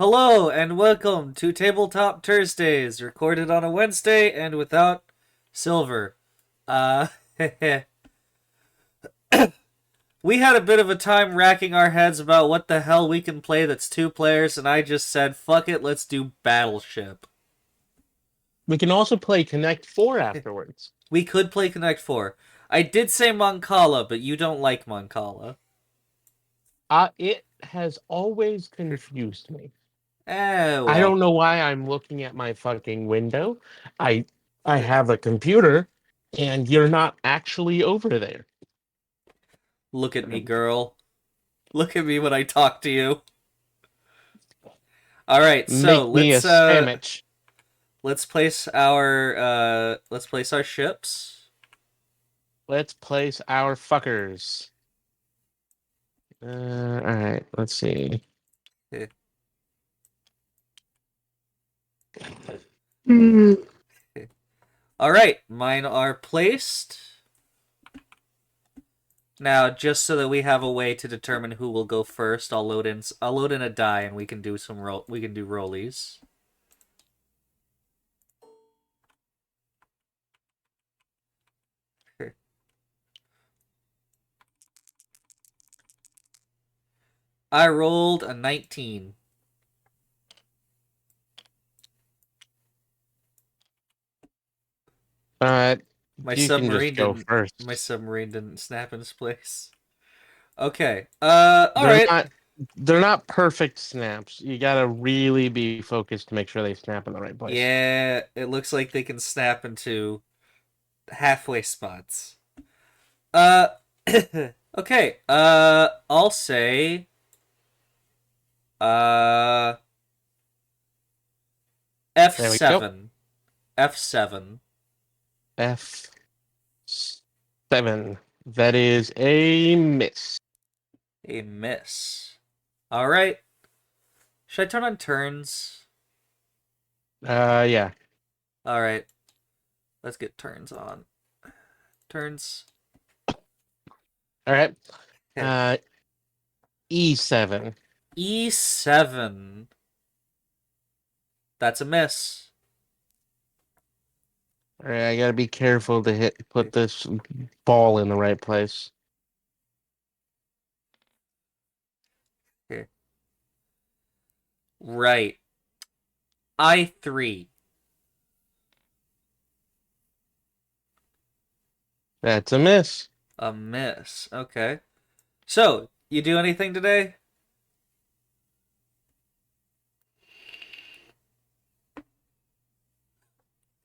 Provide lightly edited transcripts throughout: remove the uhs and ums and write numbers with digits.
Hello and welcome to Tabletop Thursdays, recorded on a Wednesday and without Silver. Uh, we had a bit of a time racking our heads about what the hell we can play that's two players, and I just said, fuck it, let's do Battleship. We can also play Connect 4 afterwards. We could play Connect 4. I did say Moncala, but you don't like Moncala. It has always confused me. I Well, don't know why I'm looking at my fucking window. I I have a computer and you're not actually over there. look at me, girl. Look at me when I talk to you. All right, so Make me a sandwich. let's place our ships. Let's place our fuckers. All right, let's see. Hmm. All right, mine are placed. Now, just so that we have a way to determine who will go first, I'll load in a die and we can do rollies. I rolled a 19. But My you can just submarine go didn't my first. submarine didn't snap into place. Okay. All They're right. not they're not perfect snaps. You gotta really be focused to make sure they snap in the right place. Yeah, it looks like they can snap into halfway spots. Uh okay. I'll say uh There we go. F7. F7. F7. That is a miss. A miss. All right. Should I turn on turns? Yeah. All right. Let's get turns on. Turns. All right. Okay. Uh, E7. E7. That's a miss. All right, I gotta be careful to put this ball in the right place. Okay. Right. I3. That's a miss. A miss. Okay. So, you do anything today?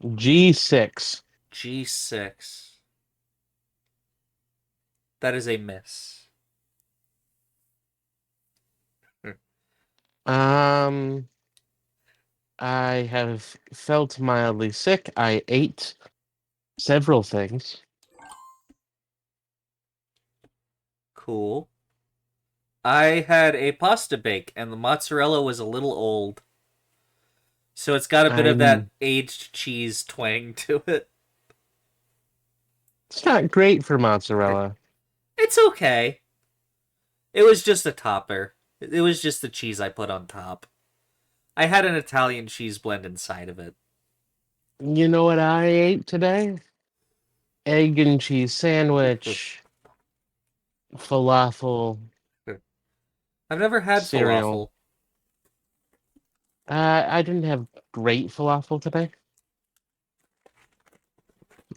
G6. G6. That is a miss. Um, I have felt mildly sick. I ate several things. Cool. I had a pasta bake, and the mozzarella was a little old. So it's got a bit of that I'm. aged cheese twang to it. It's not great for mozzarella. It's okay. It was just a topper. It was just the cheese I put on top. I had an Italian cheese blend inside of it. You know what I ate today? Egg and cheese sandwich, falafel, I've never had cereal. falafel. I didn't have great falafel today.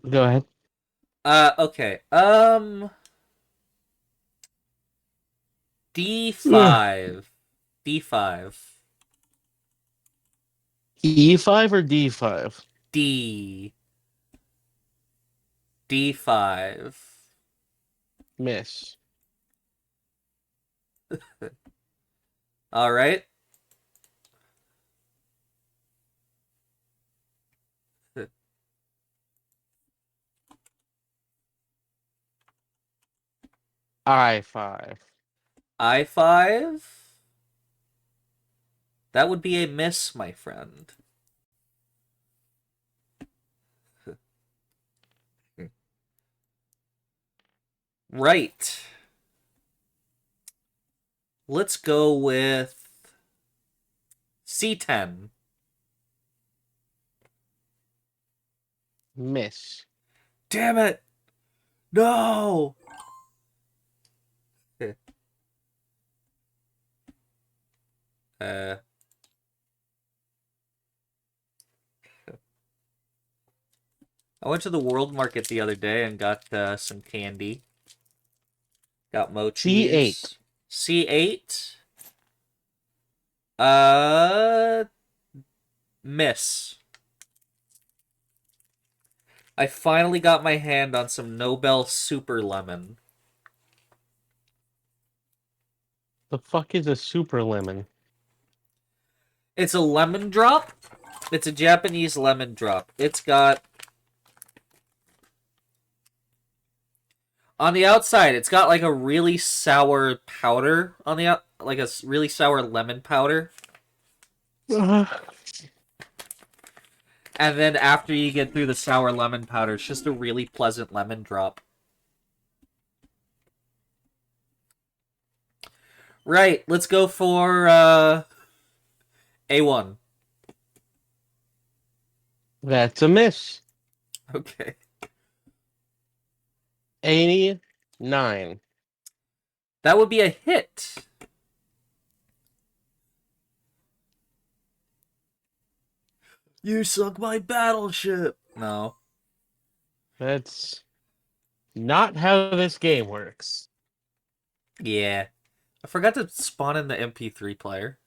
Go ahead. Okay. Ugh. D5. D5. E5 or D5? D. D5. Miss. All right. I5. I5. That would be a miss, my friend. Right. Let's go with C10. Miss. Damn it! No! uh, I went to the World Market the other day and got some candy. Got C8. mochis. C8. Uh, Miss. I finally got my hand on some Nobel Super Lemon. The fuck is a super lemon? It's a lemon drop. It's a Japanese lemon drop. It's got on the outside, it's got like a really sour powder on the out, like a really sour lemon powder. Uh, And then after you get through the sour lemon powder, it's just a really pleasant lemon drop. Right, let's go for A1. that's a miss. Okay. 89. That would be a hit. You sunk my battleship. No. That's not how this game works. Yeah. I forgot to spawn in the MP3 player.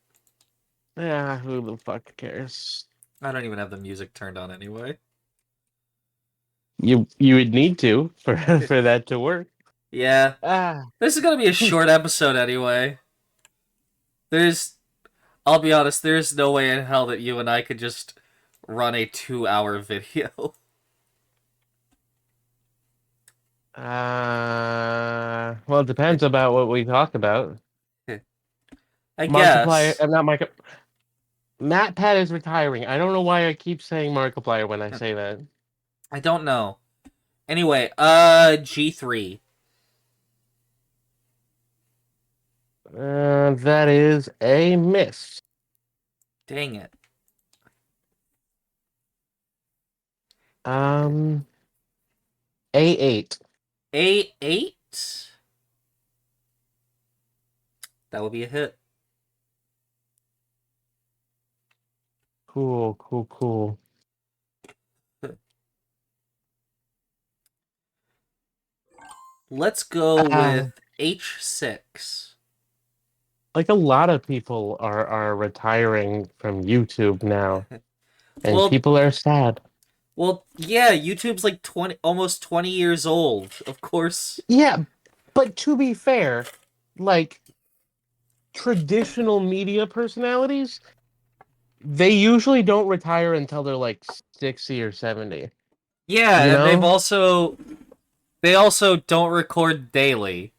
Yeah, who the fuck cares? I don't even have the music turned on anyway. You would need to for for that to work. Yeah. Ah, This is gonna be a short episode anyway. There's I'll be honest, there's no way in hell that you and I could just run a 2-hour video. well, it depends about what we talk about. I Markiplier, guess. not Mark. Matt Pat is retiring. I don't know why I keep saying Markiplier when I say that. I don't know. Anyway, G3. That is a miss. Dang it. Um, A8. A8? That would be a hit. Cool, cool, cool. Let's go Uh, with H6. like a lot of people are retiring from YouTube now, and Well, people are sad. yeah, YouTube's like 20 almost 20 years old. Of course. Yeah, but to be fair, like traditional media personalities, they usually don't retire until they're like 60 or 70. Yeah, You and know? they also don't record daily.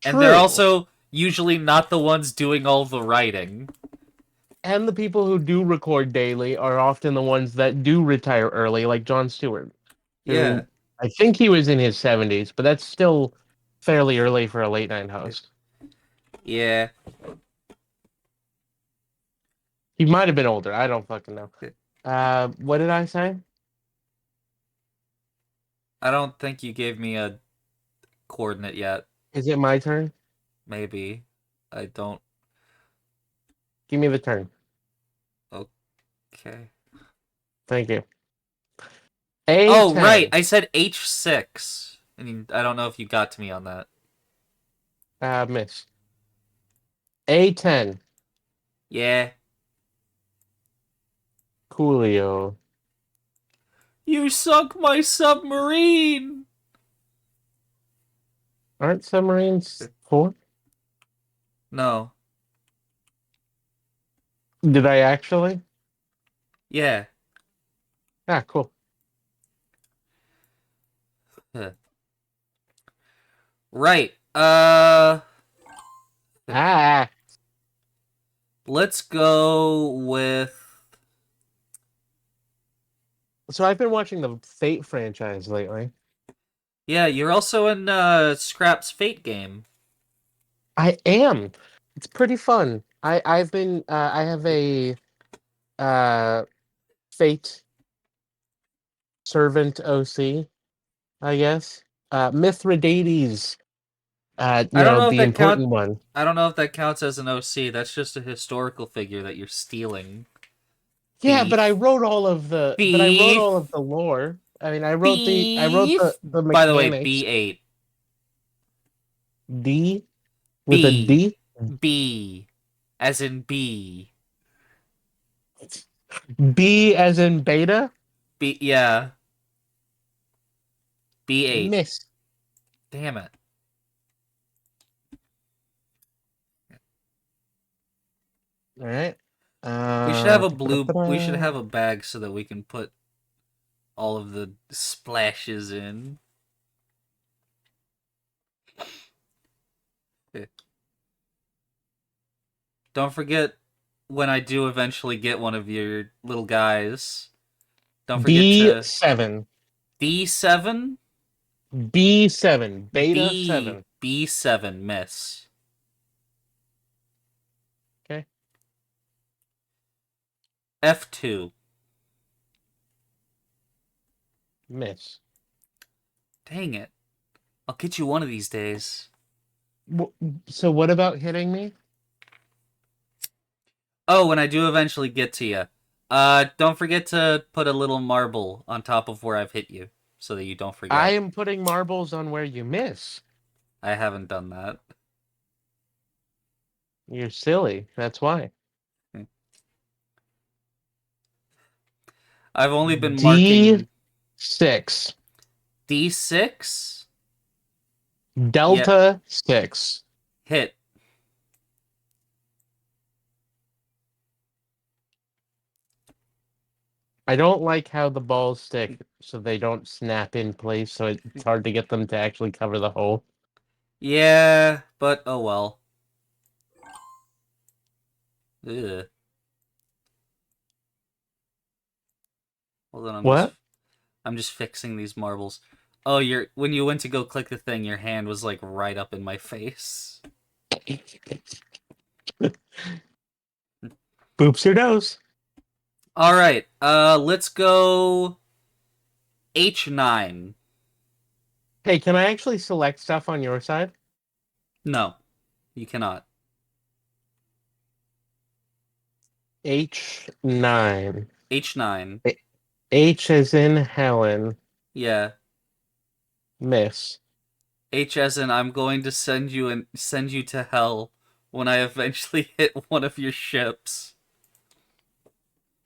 And they're True. also usually not the ones doing all the writing. And the people who do record daily are often the ones that do retire early, like Jon Stewart, who Yeah. I think he was in his 70s, but that's still fairly early for a late night host. Yeah. He might have been older. I don't fucking know. What did I say? I don't think you gave me a coordinate yet. Is it my turn? Maybe. I don't. Give me the turn. Okay. Thank you. Oh, right. A10. I said H6. I mean, I don't know if you got to me on that. Miss. A10. Yeah. Coolio. You sunk my submarine! Aren't submarines 4? No. Did I actually? Yeah. Ah, cool. Right. Ah. Let's go with. So I've been watching the Fate franchise lately. Yeah, you're also in Scrap's Fate game. I am. It's pretty fun. I have a uh fate servant OC, I guess. Mithridates, I don't know if the that count. important one. I don't know if that counts as an OC. That's just a historical figure that you're stealing. Yeah, but Thief. I wrote all Thief. of the lore. I mean, I wrote Thief. the By the way, mechanics. B8. D with a B. D. B. As in B. B as in beta. B. Yeah. B8. Miss. Damn it. All right. We should have a blue. We should Ta-da-ta-da. have a bag so that we can put all of the splashes in. Don't forget when I do eventually get one of your little guys. Don't forget to B7. D7. B7. Beta B 7. B7 miss. Okay. F2. Miss. Dang it. I'll get you one of these days. So what about hitting me? Oh, when I do eventually get to you. Don't forget to put a little marble on top of where I've hit you so that you don't I forget. am putting marbles on where you miss. I haven't done that. You're silly. That's why. I've only been marking D6. D6. Yeah, Delta 6. hit. I don't like how the balls stick so they don't snap in place, so it's hard to get them to actually cover the hole. Yeah, but oh well. Ugh. Hold on, What? I'm just fixing these marbles. Oh, you're when you went to go click the thing, your hand was like right up in my face. Boops your nose. All right. Let's go H9. Hey, can I actually select stuff on your side? No, you cannot. H9. H9. H as in Helen. Yeah. Miss. H as in I'm going to send you to hell when I eventually hit one of your ships.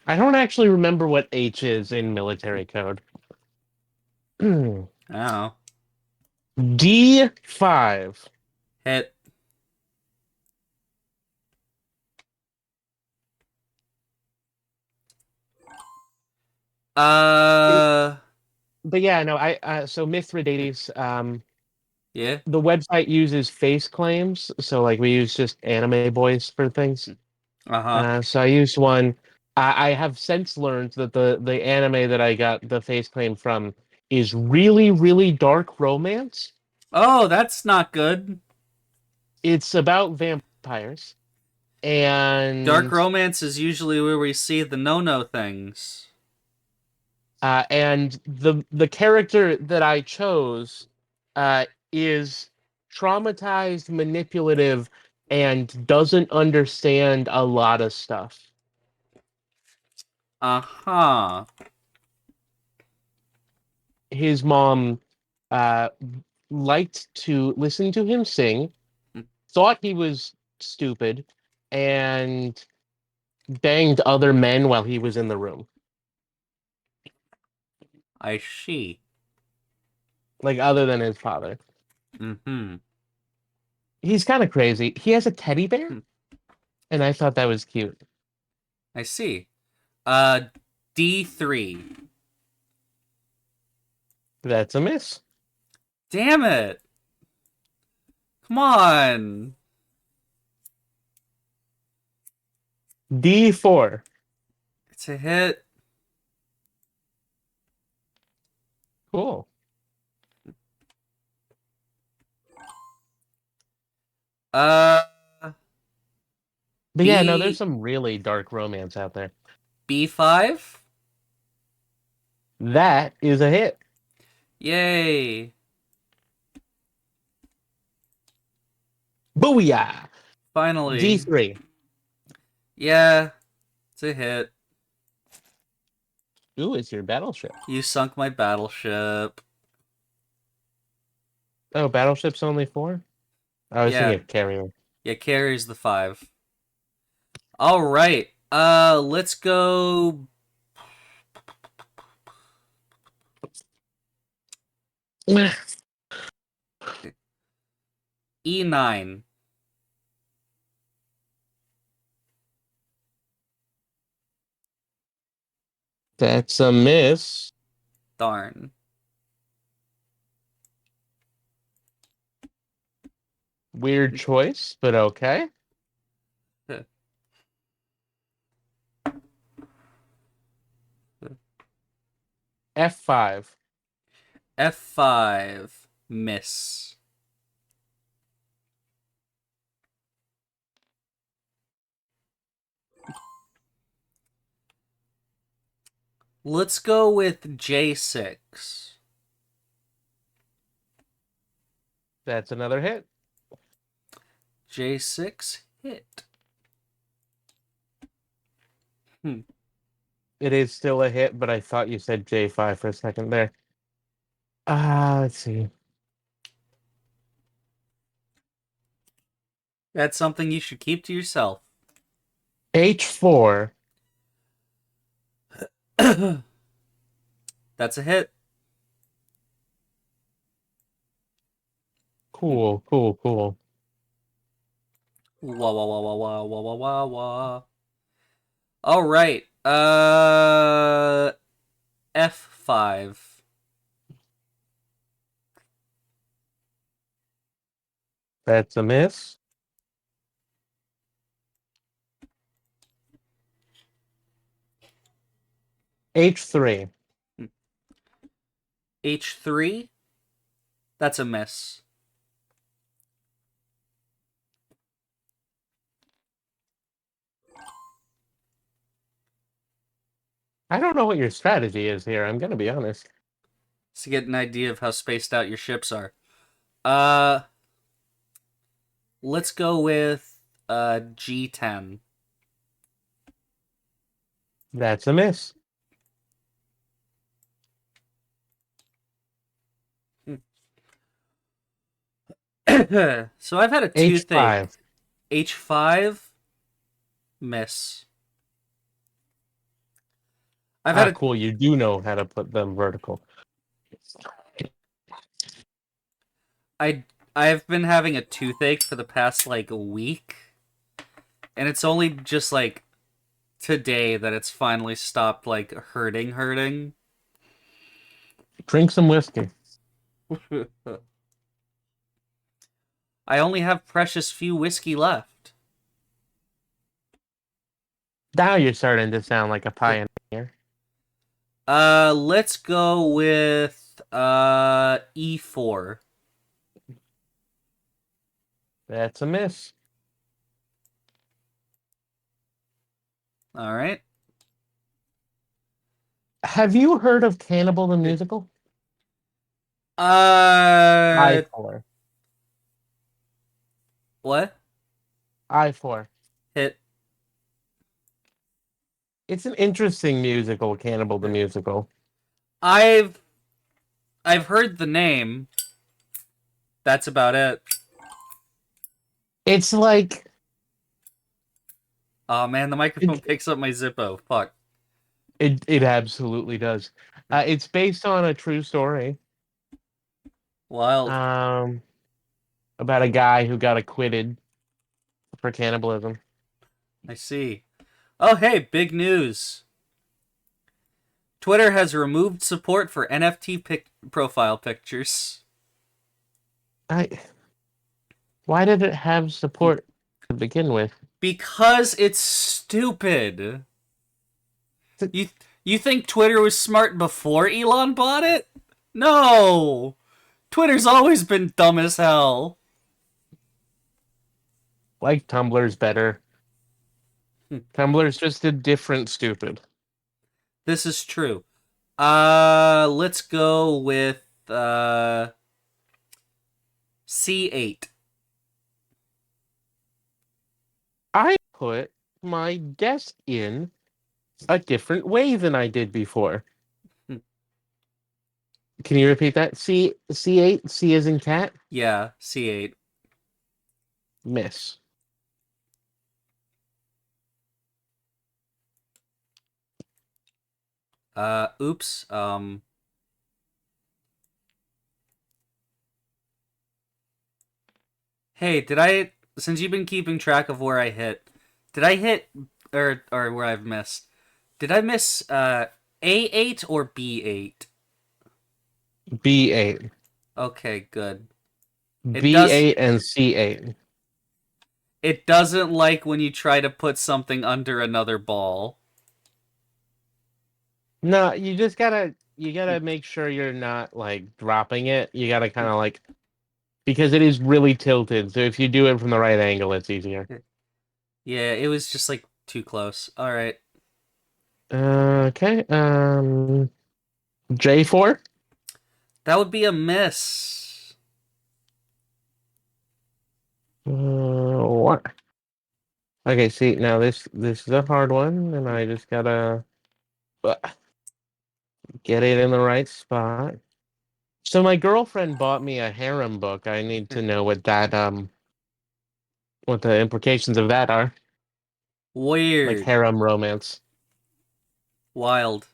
I don't actually remember what H is in military code. Oh. D5. Hit. Uh But yeah, no, so Mithridates, yeah. the website uses face claims, so like we use just anime boys for things. Uh-huh. So I used one. I have since learned that the anime that I got the face claim from is really, really dark romance. Oh, that's not good. It's about vampires, Dark and romance is usually where we see the no-no things. the character that I chose is traumatized, manipulative, and doesn't understand a lot of stuff. Uh-huh. His mom uh, liked to listen to him sing, thought he was stupid, and banged other men while he was in the room. I see. Like other than his father. Mm-hmm. He's kind of crazy. He has a teddy bear, and I thought that was cute. I see. Uh D3. That's a miss. Damn it. Come on. D4. It's a hit. Cool. Uh But yeah, no, there's B some really dark romance out there. B5. That is a hit. Yay! Booyah! Finally. D3. Yeah, it's a hit. Ooh, it's your battleship. You sunk my battleship. Oh, battleship's only 4? I was thinking Yeah, of carrier. yeah, carries the 5. All right. Let's go E9. That's a miss. Darn. Weird choice, but okay. F5. F5. Miss. Let's go with J6. That's another hit. J6 hit. Hmm. It is still a hit, but I thought you said J5 for a second there. Let's see. That's something you should keep to yourself. H4. That's a hit. Cool, cool, cool. Wah wah wah wah wah wah wah wah wah. All right. F5. That's a miss. H3. H3. That's a miss. I don't know what your strategy is here. I'm gonna be honest. To get an idea of how spaced out your ships are. Uh, let's go with G10. That's a miss. So I've had a toothache. H5. H5, miss. I've had a Cool. You do know how to put them vertical. I've been having a toothache for the past like a week, and it's only just like today that it's finally stopped like hurting. Drink some whiskey. I only have precious few whiskey left. Now you're starting to sound like a pioneer. Let's go with E4. That's a miss. All right. Have you heard of Cannibal the Musical? Uh, I4. what? I4. Hit. It's an interesting musical, Cannibal the Musical. I've I've heard the name. That's about it. It's like Oh man, the microphone picks up my Zippo. Fuck. it absolutely does. It's based on a true story. Wild. Um, about a guy who got acquitted for cannibalism. I see. Oh hey, big news. Twitter has removed support for NFT profile pictures. I Why did it have support to begin with? Because it's stupid. You you think Twitter was smart before Elon bought it? No. Twitter's always been dumb as hell. Like Tumblr's better. Tumblr's just a different stupid. This is true. Let's go with C8. I put my guess in a different way than I did before. Can you repeat that? C8, C as in cat? Yeah, C8. Miss. Oops. Hey, since you've been keeping track of where I hit, did I hit or where I've missed? Did I miss A8 or B8? B8. Okay, good. It does B8 and C8. it doesn't like when you try to put something under another ball. No, you gotta make sure you're not like dropping it. You gotta kind of like because it is really tilted. So if you do it from the right angle, it's easier. Yeah, it was just like too close. All right. Okay. J4. That would be a miss. What? Okay. See now this is a hard one, and I just gotta uh, get it in the right spot. So my girlfriend bought me a harem book. I need to know what the implications of that are. Like Weird. harem romance. Wild.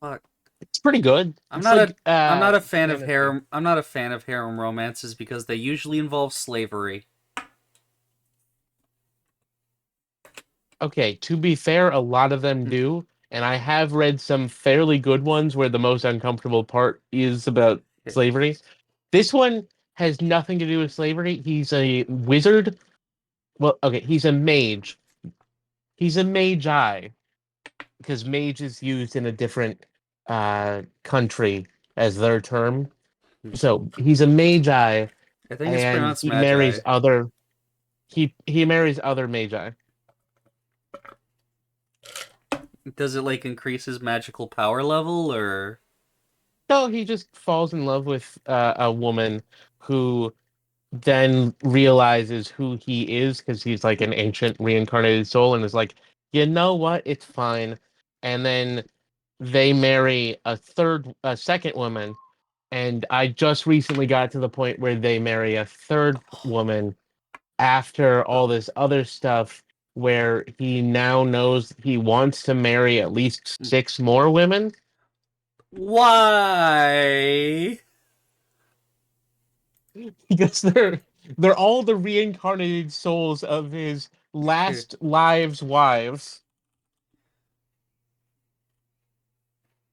Fuck. It's pretty good. I'm It's not like a I'm not a fan of fantasy. harem. I'm not a fan of harem romances because they usually involve slavery. Okay, to be fair, a lot of them do, and I have read some fairly good ones where the most uncomfortable part is about slavery. This one has nothing to do with slavery. He's a wizard. Well, okay, he's a mage. He's a magi because mage is used in a different country as their term. So he's a magi, I think it's and pronounced magi. he marries other magi. Does it like increase his magical power level or No, he just falls in love with a woman who then realizes who he is because he's like an ancient reincarnated soul and is like, you know what? It's fine. And then they marry a second woman. And I just recently got to the point where they marry a third woman after all this other stuff where he now knows he wants to marry at least six more women why? because they're all the reincarnated souls of his last lives wives.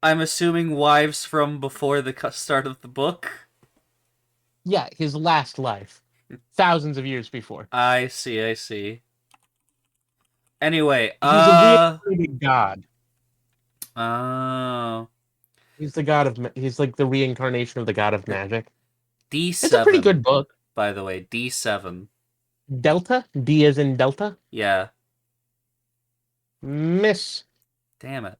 I'm assuming wives from before the start of the book. Yeah, his last life, thousands of years before. I see, I see. Anyway, He's a reincarnated god. oh, He's the god of he's like the reincarnation of the god of magic. It's a pretty D7, good book. by the way, D7. Delta, D as in Delta. Yeah, Miss. damn it.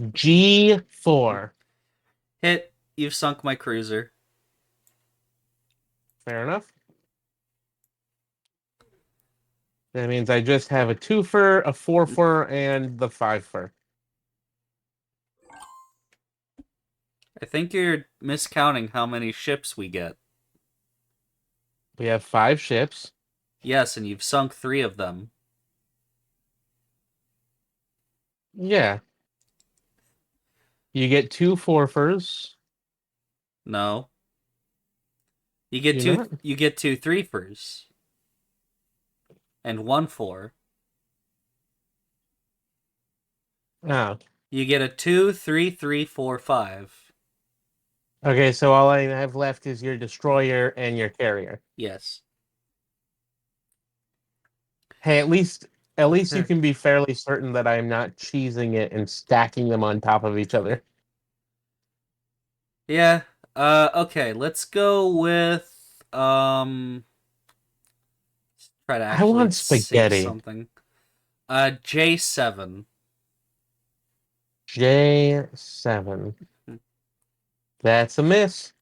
G4. Hit, you've sunk my cruiser. Fair enough. That means I just have a two fur, a four fur, and the five fur. I think you're miscounting how many ships we get. We have five ships. Yes, and you've sunk 3 of them. Yeah. You get two four furs. No. Do you not? You get two 3-fers. And 1 4. Oh. You get a 2, 3, 3, 4, 5. Okay, so all I have left is your destroyer and your carrier. Yes. Hey, at least you can be fairly certain that I'm not cheesing it and stacking them on top of each other. Yeah. Okay, let's go with Try to I actually want say spaghetti. something. J7. J7. That's a miss.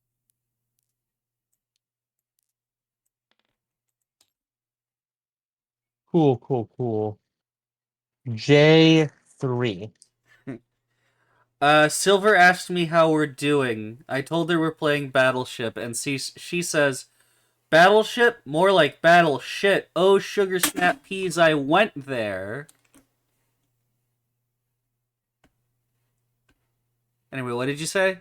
Cool, cool, cool. J3. Silver asked me how we're doing. I told her we're playing Battleship, and she says, Battleship? More like battle shit. Oh, sugar snap peas, I went there. Anyway, what did you say?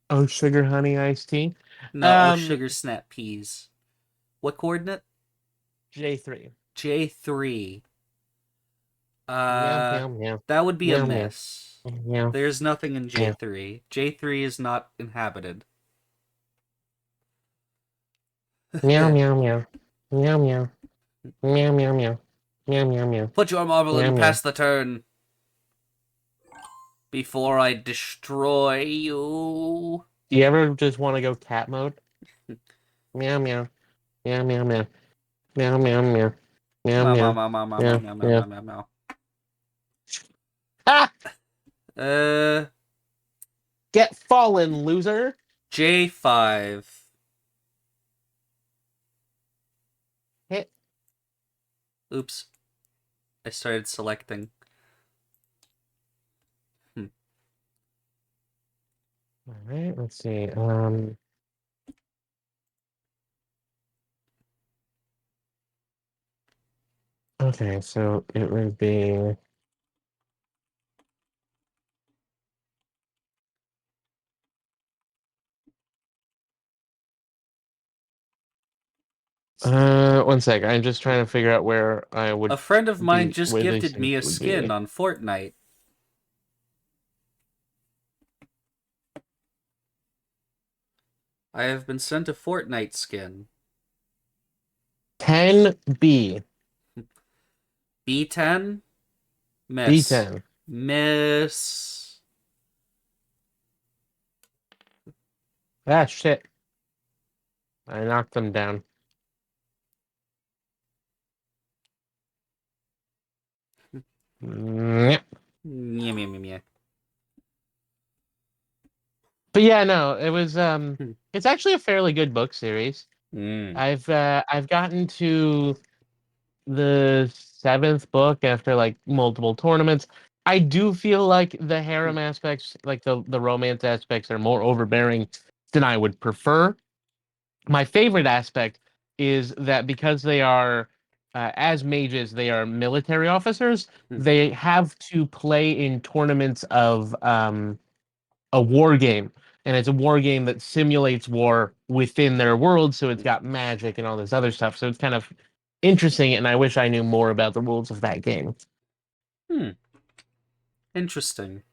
Oh, sugar honey iced tea. No, oh, Um, sugar snap peas. What coordinate? J3. J3. Meow, Uh, meow, meow. that would be a Meow, meow. miss. Meow, There's nothing in meow. J3. J3 is not inhabited. Meow, meow, meow. Meow, meow. Meow, meow, meow. Meow, meow, meow. Put your marble Meow, in, meow. pass the turn. Before I destroy you. Do you ever just want to go cat mode? Meow, meow. Meow, meow, meow. Meow, meow, meow. Meow, Meow, meow, meow. meow, meow, meow, meow, Meow, meow, meow, meow. meow, meow, meow. Ah! Uh, Get fallen, loser. J5. Hit. Oops. I started selecting. All right, let's see. Okay, so it would be one sec. I'm just trying to figure out where I would A friend of mine be, just where these gifted things me a would skin be. on Fortnite. I have been sent a Fortnite skin. 10B. B10? Miss. B10. Miss. Ah, shit. I knocked them down. Nyeh. Meow, meow, meow, meow. But yeah, no, it was Hmm. it's actually a fairly good book series. Mm. I've gotten to the seventh book after like multiple tournaments. I do feel like the harem aspects, like the romance aspects, are more overbearing than I would prefer. My favorite aspect is that because they are as mages, they are military officers. They have to play in tournaments of a war game, and it's a war game that simulates war within their world. So it's got magic and all this other stuff. So it's kind of interesting, and I wish I knew more about the rules of that game. Hmm. Interesting.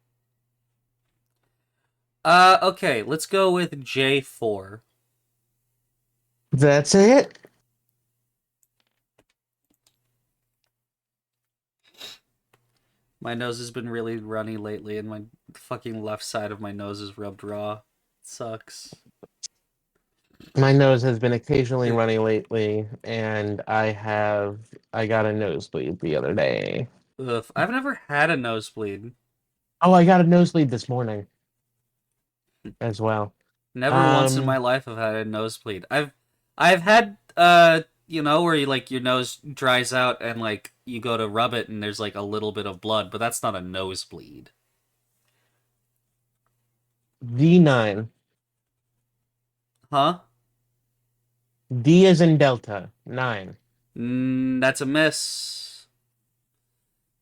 Okay, let's go with J4. That's it. My nose has been really runny lately, and my fucking left side of my nose is rubbed raw. It sucks. My nose has been occasionally runny lately, and I got a nosebleed the other day. Ugh, I've never had a nosebleed. Oh, I got a nosebleed this morning as well. Never once in my Um, life have had a nosebleed. I've had where you like your nose dries out and like you go to rub it and there's like a little bit of blood, but that's not a nosebleed. D9. Huh? D is in Delta. 9. That's a miss.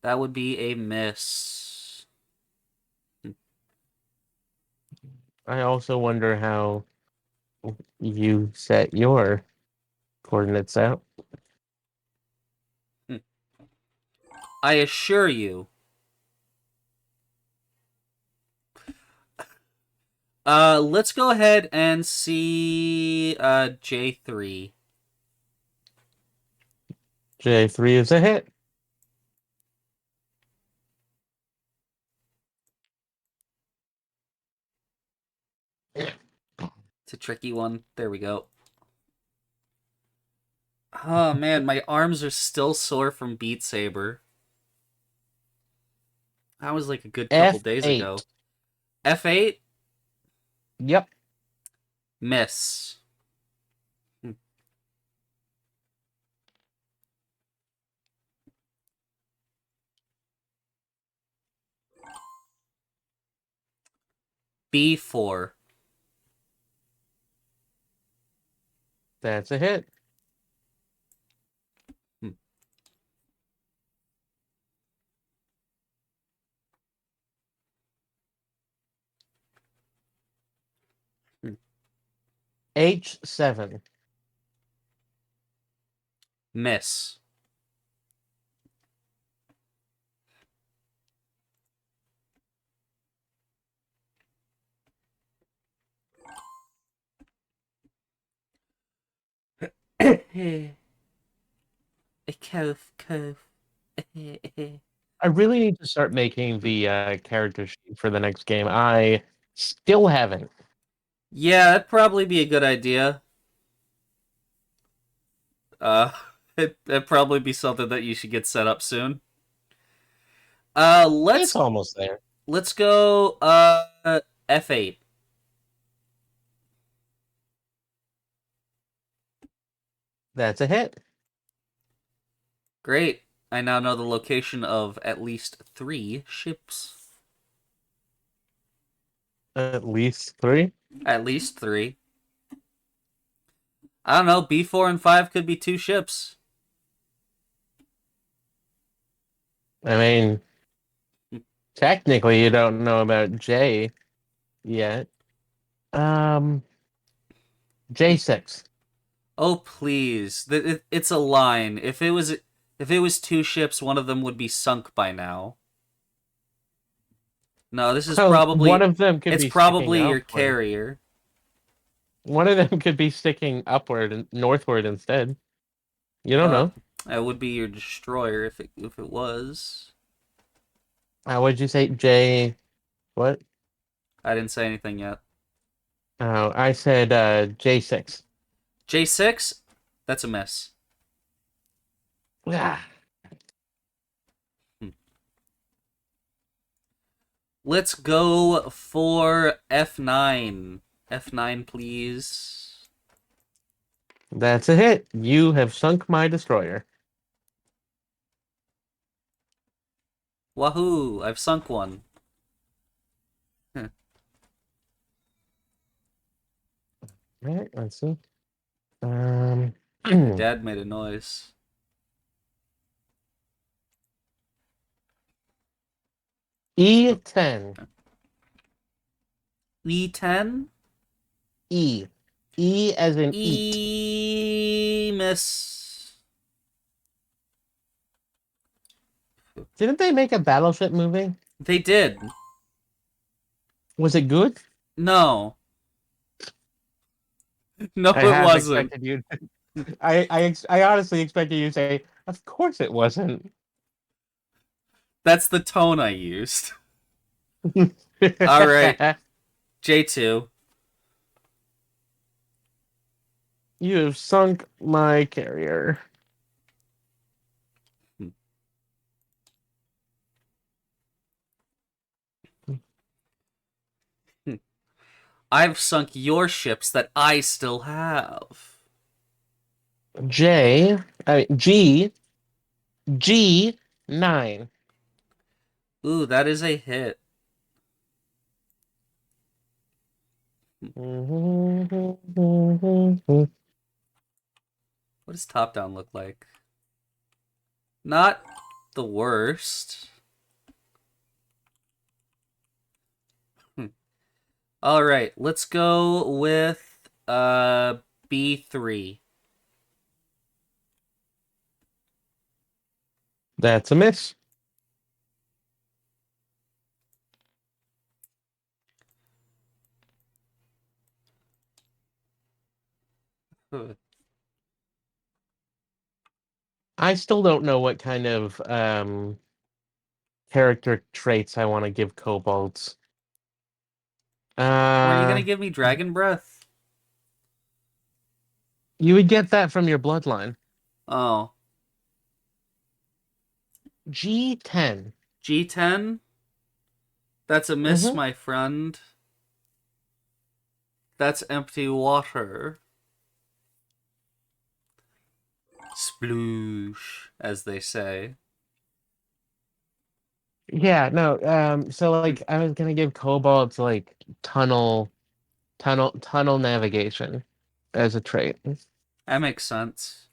That would be a miss. I also wonder how you set your coordinates out. I assure you. Let's go ahead and see J3 J3 is a hit. It's a tricky one. There we go. Oh man, my arms are still sore from Beat Saber. That was like a good couple days ago. F8. F8, Yep. miss. B4. That's a hit. H7. Miss. Cough. I really need to start making the character sheet for the next game. I still haven't. Yeah, that'd probably be a good idea. Uh, it'd probably be something that you should get set up soon. Uh, It's let's almost there. let's go. F8. That's a hit. Great. I now know the location of at least 3 ships. At least 3. At least 3. I don't know. B4 and 5 could be 2 ships. I mean, technically, you don't know about J yet. Um, J6. Oh please, it's a line. If it was 2 ships, one of them would be sunk by now. No, this is Well, one probably of them could it's be sticking probably your upward. carrier. One of them could be sticking upward and northward instead. You don't Uh, know. that would be your destroyer if it was. Would you say J? What? I didn't say anything yet. Oh, I said J6. J6, that's a miss. Ah, Hmm. Let's go for F9. F9, please. that's a hit. You have sunk my destroyer. Wahoo! I've sunk one. All right, let's see. Um, Your dad made a noise. E10. E10. E. E as in eat. Miss. Didn't they make a Battleship movie? They did. Was it good? No. No, I it half wasn't. expected you. I honestly expected you to say, "Of course it wasn't." That's the tone I used. All right, J2. You have sunk my carrier. I've sunk your ships that I still have. G, G9. Ooh, that is a hit. What does top down look like? Not the worst. All right, let's go with B3. That's a miss. I still don't know what kind of character traits I want to give kobolds. Weren't you gonna Uh, give me Dragon Breath? you would get that from your bloodline. Oh, G10. G10? That's a miss, Mm-hmm. my friend. That's empty water. Sploosh, as they say. Yeah, no. So like I was gonna give kobolds like tunnel navigation as a trait. That makes sense.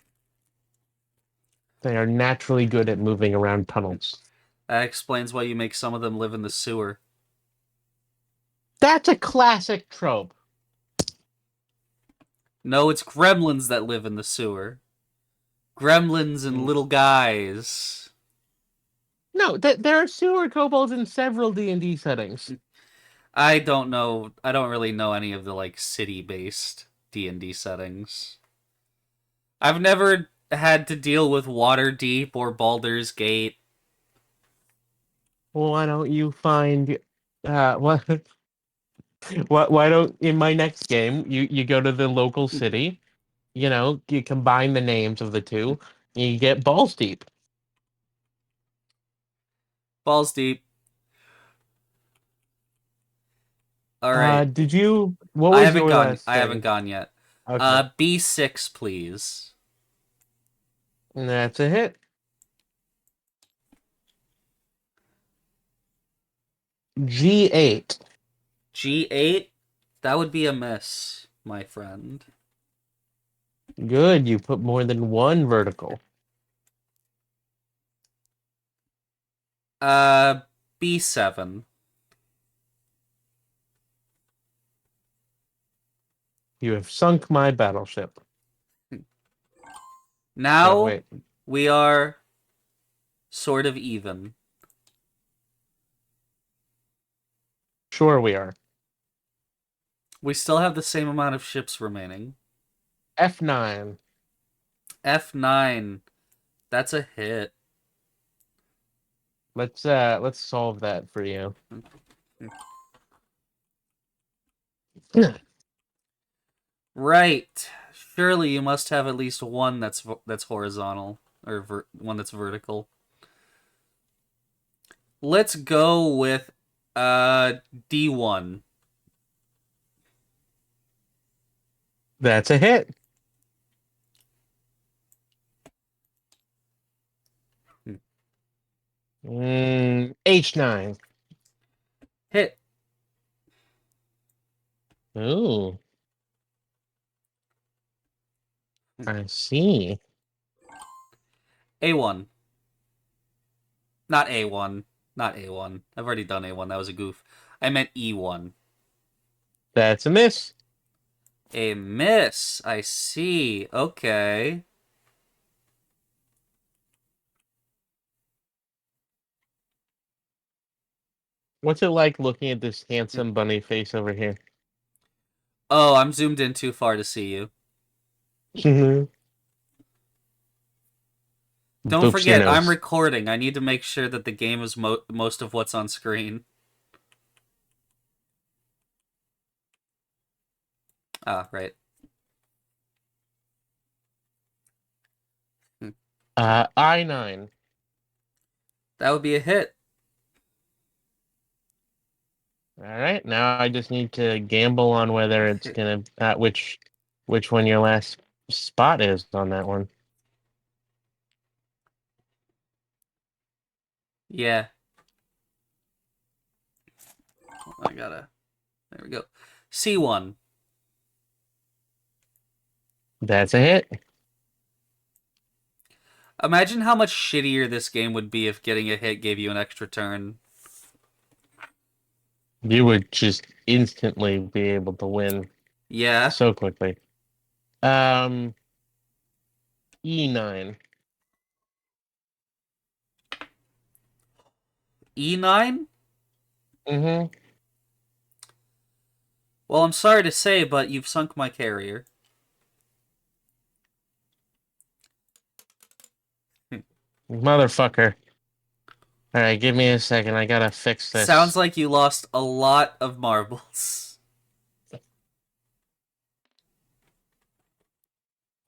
They are naturally good at moving around tunnels. That explains why you make some of them live in the sewer. That's a classic trope. No, it's gremlins that live in the sewer. Gremlins and little guys. No, there are sewer kobolds in several D&D settings. I don't know. I don't really know any of the like city-based D&D settings. I've never had to deal with Waterdeep or Baldur's Gate. Well, why don't you find what why don't in my next game you go to the local city, you combine the names of the two, and you get balls deep. Balls deep. All right. What I was haven't your gone. last I haven't thing? gone yet. Okay. B6, please. That's a hit. G8. G8. That would be a miss, my friend. Good, you put more than one vertical. Uh, B7. You have sunk my battleship. No, Now wait. we are sort of even. Sure we are. We still have the same amount of ships remaining. F9. F9. That's a hit. Let's solve that for you. Right. Surely you must have at least one that's horizontal or one that's vertical. Let's go with D1. That's a hit. H9. Hit. Ooh, I see. A1. Not A1. Not A1. I've already done A1. That was a goof. I meant E1. That's a miss. A miss. I see. Okay. What's it like looking at this handsome bunny face over here? Oh, I'm zoomed in too far to see you. Don't Boops your forget, I'm nose. recording. I need to make sure that the game is most of what's on screen. Ah, right. Hmm. I9. That would be a hit. All right, now I just need to gamble on whether it's gonna which one your last spot is on that one. Yeah. I gotta. There we go. C1. That's a hit. Imagine how much shittier this game would be if getting a hit gave you an extra turn. You would just instantly be able to win Yeah. so quickly. Um, E9. E9? Mm-hmm. Well, I'm sorry to say, but you've sunk my carrier. Motherfucker. All right, give me a second. I gotta fix Sounds this. like you lost a lot of marbles.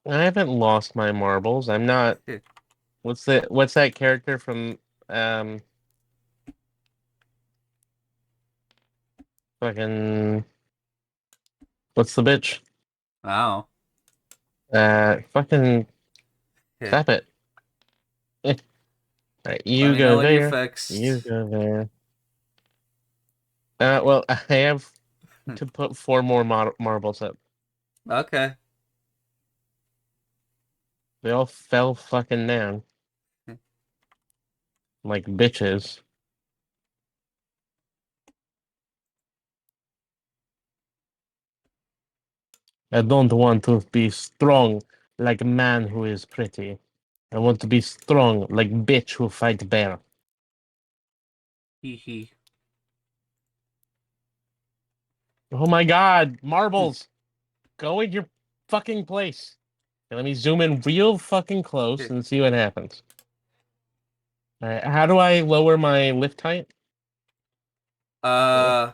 I haven't lost my marbles. I'm not. What's that character from um fucking what's the bitch? Wow. Fucking Let stop it. Alright, you me know go when you're there. You fixed. go there. Well, I have to put four more marbles up. Okay. They all fell fucking down like bitches. I don't want to be strong like a man who is pretty. I want to be strong like bitch who fight bear. Hee hee. Oh my god, marbles! Go in your fucking place. Okay, let me zoom in real fucking close and see what happens. Alright, how do I lower my lift height? Uh,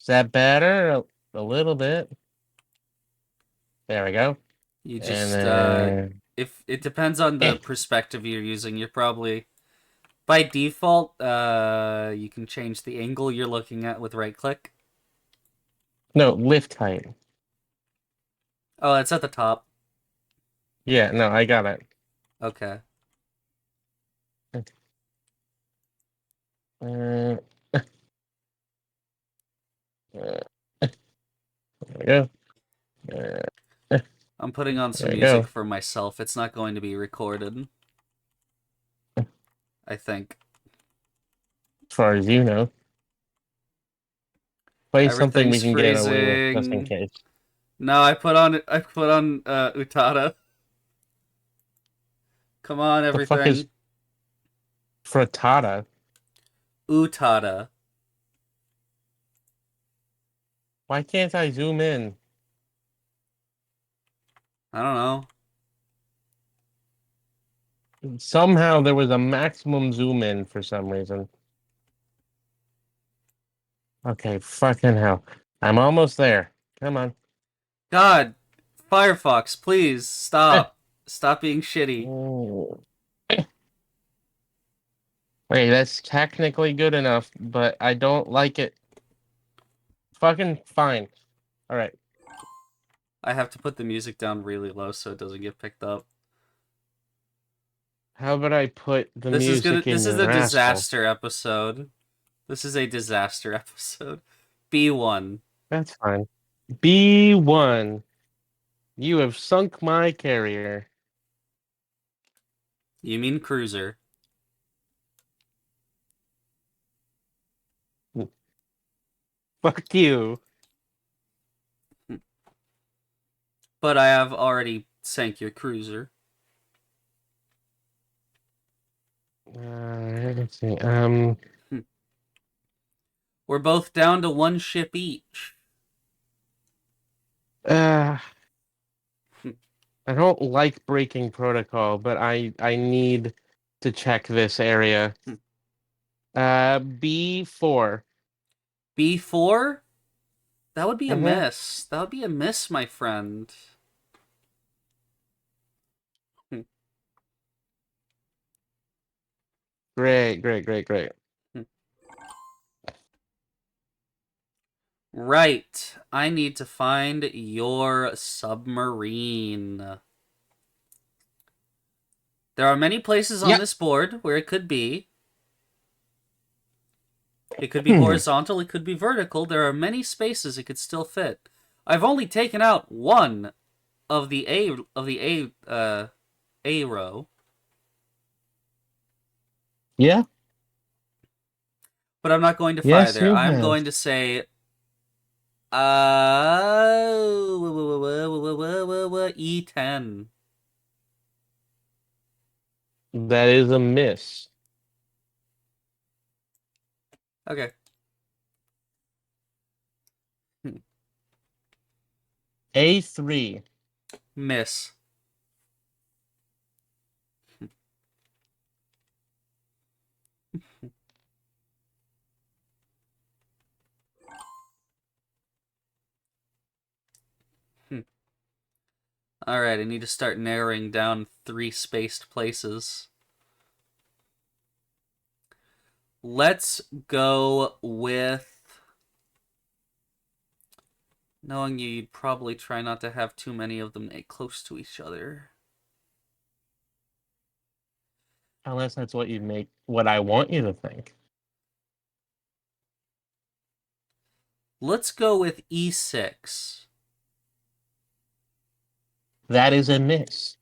Is that better? A little bit. There we go. you And just then if it depends on the perspective you're using, you're probably by default you can change the angle you're looking at with right click. no, lift height. Oh, it's at the top. Yeah, no, I got it. Okay. Uh, there we go. Uh, I'm putting on there some we music go. for myself. It's not going to be recorded, I think. As far as you know. Play something we Everything's can get away with just in freezing. case. No, I put on Utada. Come on, The fuck is everything. frittata? Utada. Why can't I zoom in? I don't know. Somehow there was a maximum zoom in for some reason. Okay, fucking hell. I'm almost there. Come on. God, Firefox, please Eh. stop. Stop being shitty. Oh. Okay, that's technically good enough, but I don't like it. Fucking fine. All right. I have to put the music down really low so it doesn't get picked up. How about I put the music in This is your a asshole? disaster episode. This is a disaster episode. B1. That's fine. B1. You have sunk my carrier. You mean cruiser. Fuck you. But I have already sank your cruiser. Let's see. We're both down to one ship each. Uh, I don't like breaking protocol, but I need to check this area. B4. B4? That would be a Mm-hmm. miss. That would be a miss, my friend. Great, great, great, great. Right. I need to find your submarine. There are many places on Yep. this board where it could be. It could be horizontal, it could be vertical. There are many spaces it could still fit. I've only taken out one of the A row, Yeah. but I'm not going to fly Yes, there. you I'm have. going to say E10. That is a miss. Okay. A3. Miss. Alright, I need to start narrowing down 3 spaced places. Let's go with... Knowing you'd probably try not to have too many of them close to each other. Unless that's what you make, what I want you to think. Let's go with e6. That is a miss.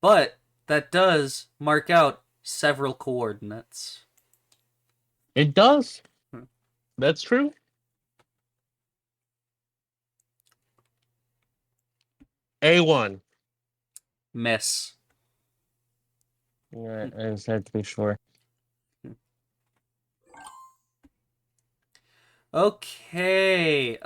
But that does mark out several coordinates. It does. That's true. A1. Miss. Yeah, I just had to be sure. Okay,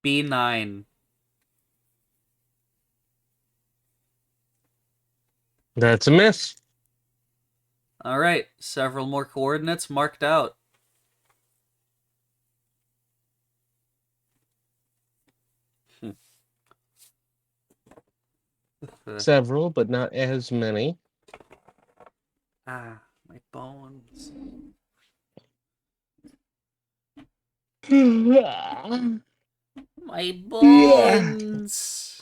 B9. That's a miss. Alright, several more coordinates marked out. Several, but not as many. Ah, my bones. My bones.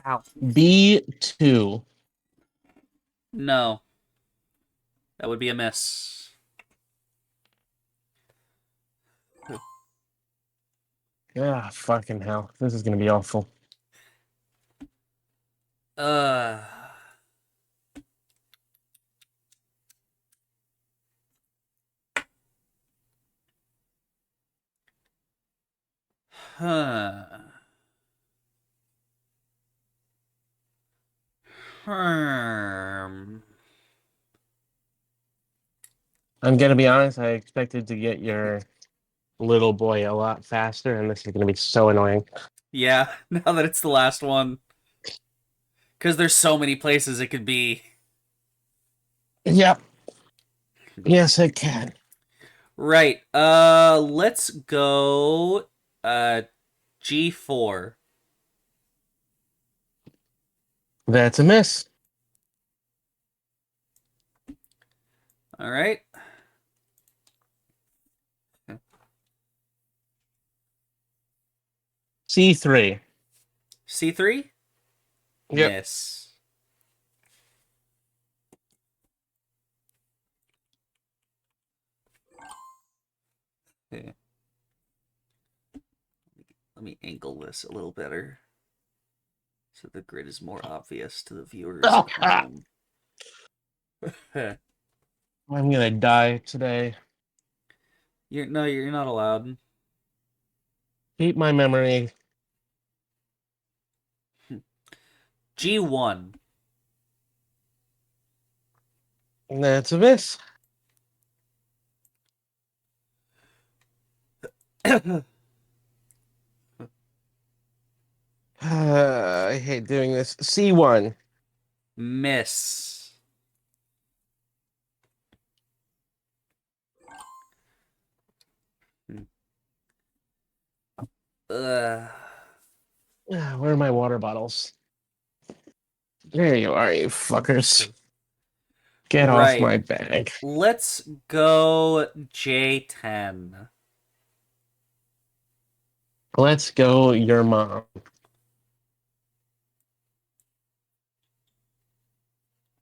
Ow. B2. No, that would be a miss. Ah, fucking hell. This is going to be awful. Uh. Huh. Hmm. I'm going to be honest. I expected to get your little boy a lot faster, and this is going to be so annoying. Yeah, now that it's the last one. Because there's so many places it could be. Yep. Yes, it can. Right. Let's go G4. That's a miss. All right. C3. C3? Yep. Miss. Okay. Let me angle this a little better so the grid is more obvious to the viewers at home. I'm going to die today. You're not allowed. Keep my memory. G1. That's a miss. I hate doing this. C1. Miss. Ugh. Where are my water bottles? There you are, you fuckers. Get off Right. my bag. Let's go J10. Let's go, your mom.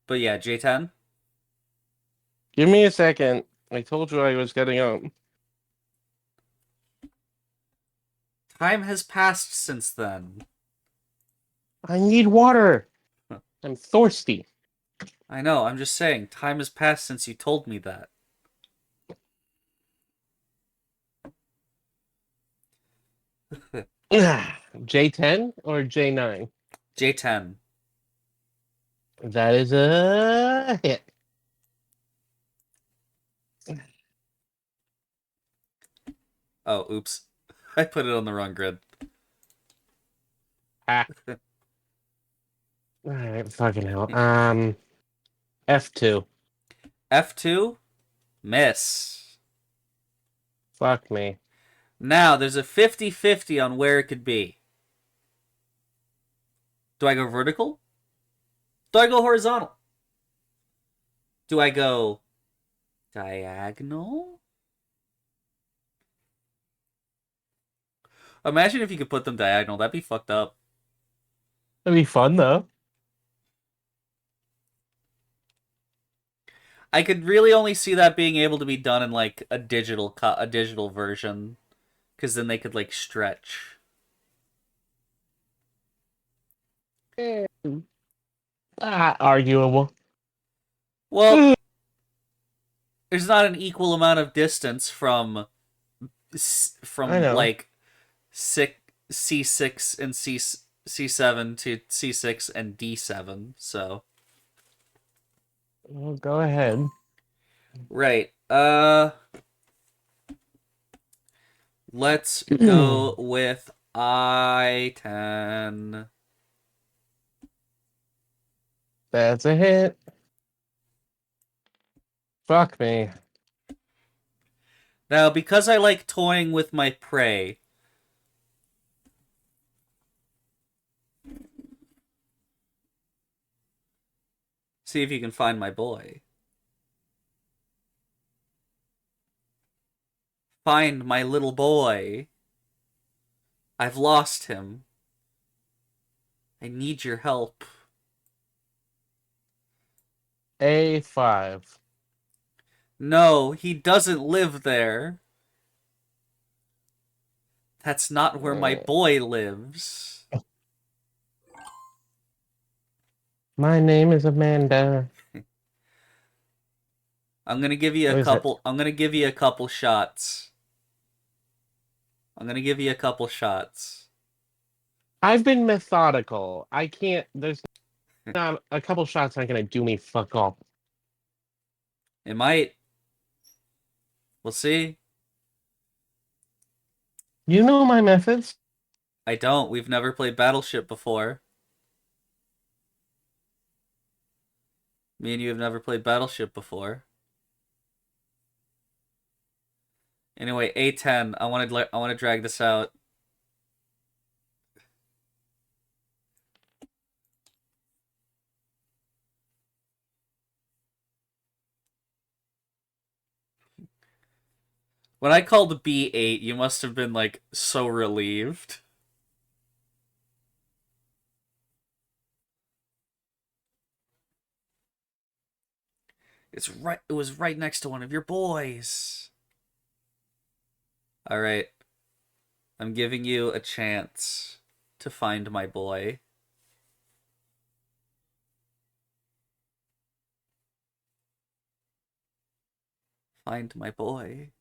But yeah, J10. Give me a second. I told you I was getting up. Time has passed since then. I need water. I'm thirsty. I know, I'm just saying, time has passed since you told me that. J10 or J9? J10. That is a hit. Oh, oops. I put it on the wrong grid. Ah. Alright, fucking hell. F2. F2, miss. Fuck me. Now, there's a 50-50 on where it could be. Do I go vertical? Do I go horizontal? Do I go diagonal? Imagine if you could put them diagonal. That'd be fucked up. That'd be fun, though. I could really only see that being able to be done in like a digital version, because then they could like stretch. Arguable. Well, there's not an equal amount of distance from I know. like C6 and C7 to C6 and D7. So Well, go ahead. right. Let's go with I10. That's a hit. Fuck me. Now, because I like toying with my prey, see if you can find my boy. Find my little boy. I've lost him. I need your help. A5. No, he doesn't live there. That's not where my boy lives. My name is Amanda. I'm gonna give you a What is it? couple. I'm gonna give you a couple shots. I'm gonna give you a couple shots. I've been methodical. I can't. There's not a couple shots not gonna do me fuck all. It might. We'll see. You know my methods. I don't. We've never played Battleship before. Me and you have never played Battleship before. Anyway, A10. I want to drag this out. When I called B8, you must have been like so relieved. It was right next to one of your boys. All right. I'm giving you a chance to find my boy. Find my boy.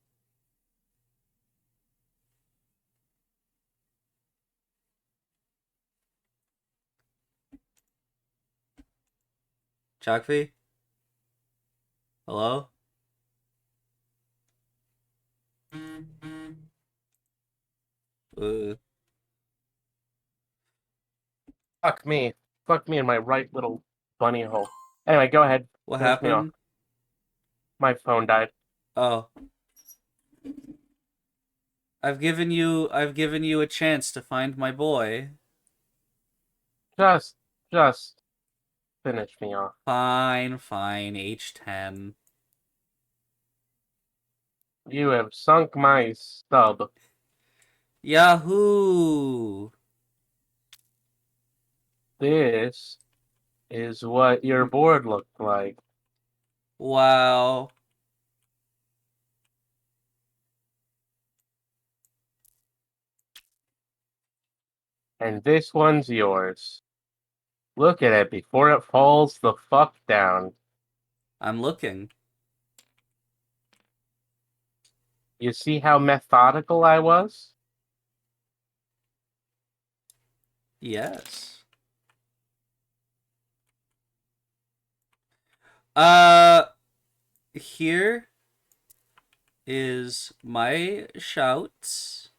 Chokfi? Hello? Uh, Fuck me. Fuck me in my right little bunny hole. Anyway, go ahead. what Finish me off. happened? My phone died. Oh. I've given you a chance to find my boy. Just finish me off. Fine, H10. You have sunk my stub. Yahoo! This is what your board looked like. Wow. And this one's yours. Look at it before it falls the fuck down. I'm looking. You see how methodical I was? Yes. Here is my shouts.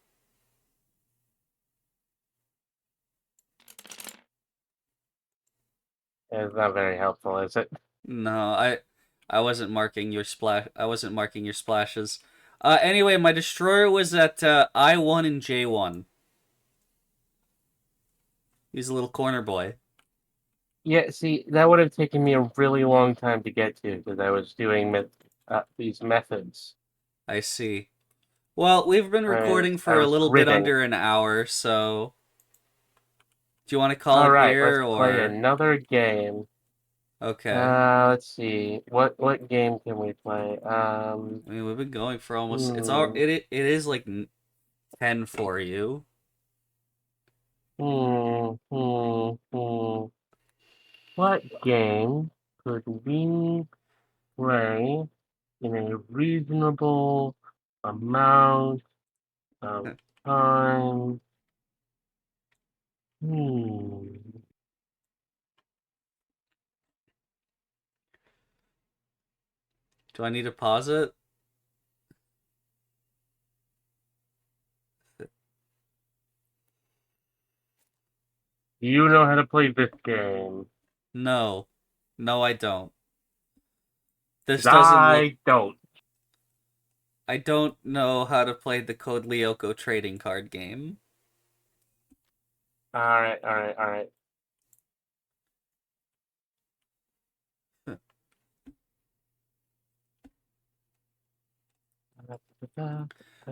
It's not very helpful, is it? No, I wasn't marking your splash. I wasn't marking your splashes. Anyway, my destroyer was at I1 and J1. He's a little corner boy. Yeah, see, that would have taken me a really long time to get to because I was doing these methods. I see. Well, we've been recording I for a was little bit gridding. under an hour, so do you want to call All it right, let's here play or another game. okay? Let's see. What game can we play? I mean, we've been going for almost Hmm, it is like 10 for you. hmm. What game could we play in a reasonable amount of time? Hmm. Do I need to pause it? Do you know how to play this game? No. No, I don't. 'Cause This doesn't look I don't. I don't know how to play the Code Lyoko trading card game. All right.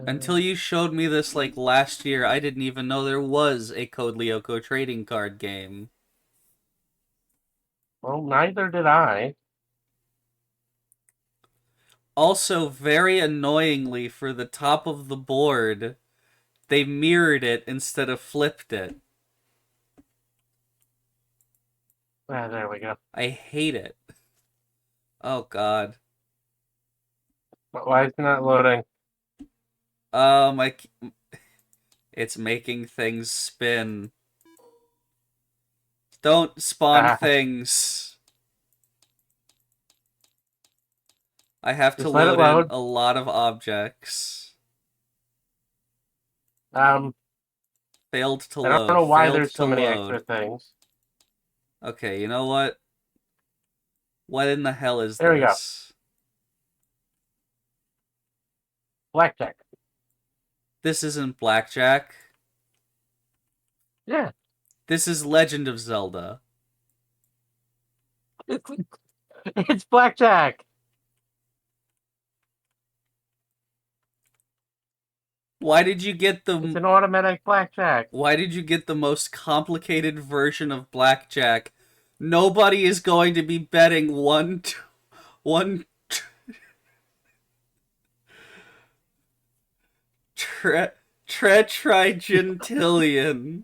Until you showed me this like last year, I didn't even know there was a Code Lyoko trading card game. Well, neither did I. Also, very annoyingly for the top of the board, they mirrored it instead of flipped it. Ah, there we go. I hate it. Oh god. Why is it not loading? My it's making things spin. Don't spawn Ah, things. I have to just let it load in load. a lot of objects. Um, Failed to I don't load. know why Failed there's to so many extra load. things. Okay, you know what? What in the hell is There we go. this? Blackjack. This isn't Blackjack. Yeah, This is Legend of Zelda. it's, it's blackjack. Why did you get It's the an automatic blackjack. Why did you get the most complicated version of Blackjack? Nobody is going to be betting one tre, tetragintillion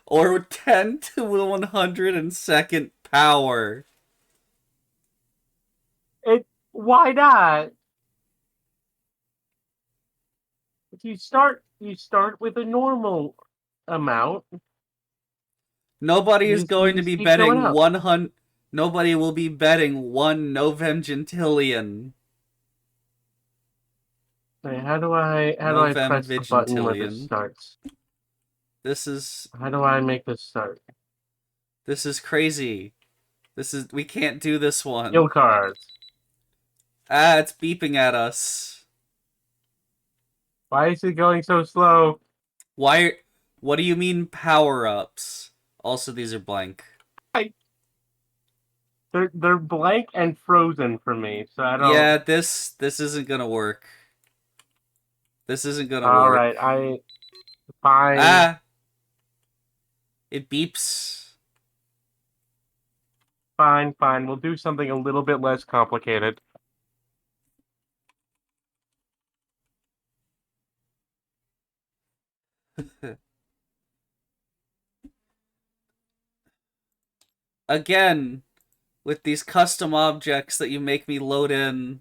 or 10 to the 102nd power. Why not? If you start with a normal amount. Nobody is You going to just be keep going betting up. 100. Nobody will be betting 1 novemgentillion. Wait, how do I press the button where this Novemvigintillion. starts? This is How do I make this start? this is crazy. We can't do this one. Skill cards. Ah, it's beeping at us. Why is it going so slow? Why? What do you mean power ups? Also, these are blank. I, they're blank and frozen for me, so I don't. Yeah, this isn't gonna work. This isn't gonna All work. right, I fine, Ah, it beeps. fine. We'll do something a little bit less complicated. Again, with these custom objects that you make me load in.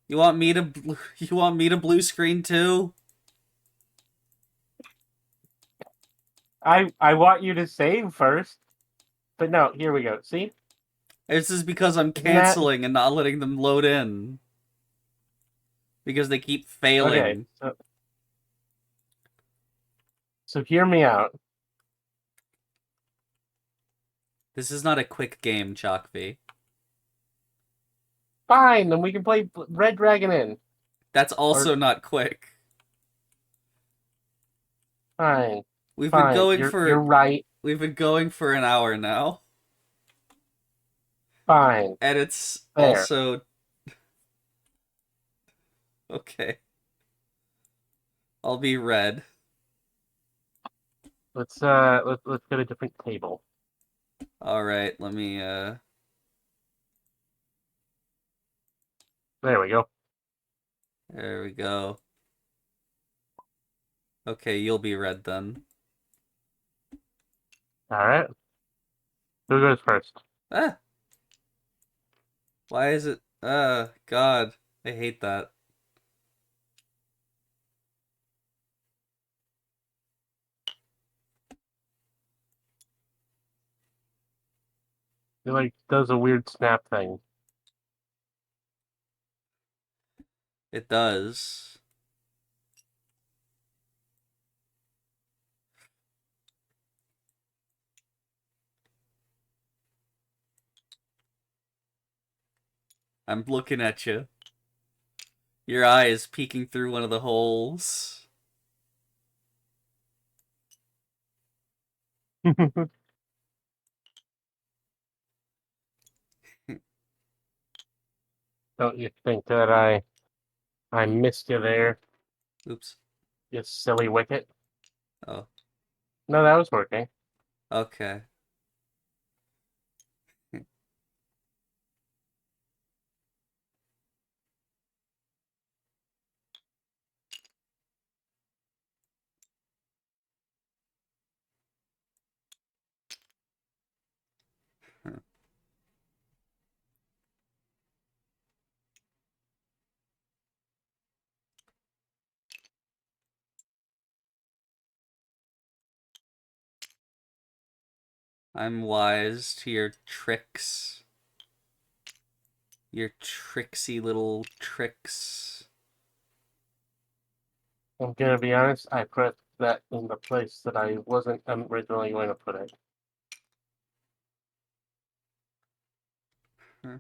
You want me to blue screen too? I want you to save first, but no. Here we go. See, This is because I'm isn't that canceling and not letting them load in because they keep okay? failing. So hear me out. This is not a quick game, chokfi. Fine, then we can play Red Dragon Inn. That's Or also not quick. fine, We've been fine. going You're for right. we've been going for an hour now. Fine. And it's There. also okay. I'll be red. Let's get a different table. Alright, let me There we go. there we go. Okay, you'll be red then. Alright. Who goes first? Ah! Why is it God. I hate that. It like does a weird snap thing. It does. I'm looking at you. Your eye is peeking through one of the holes. Don't you think that I missed you there, Oops. you silly wicket? Oh, No, that was working. okay. I'm wise to your tricks. Your tricksy little tricks. I'm gonna be honest, I put that in the place that I wasn't originally going to put it. Huh.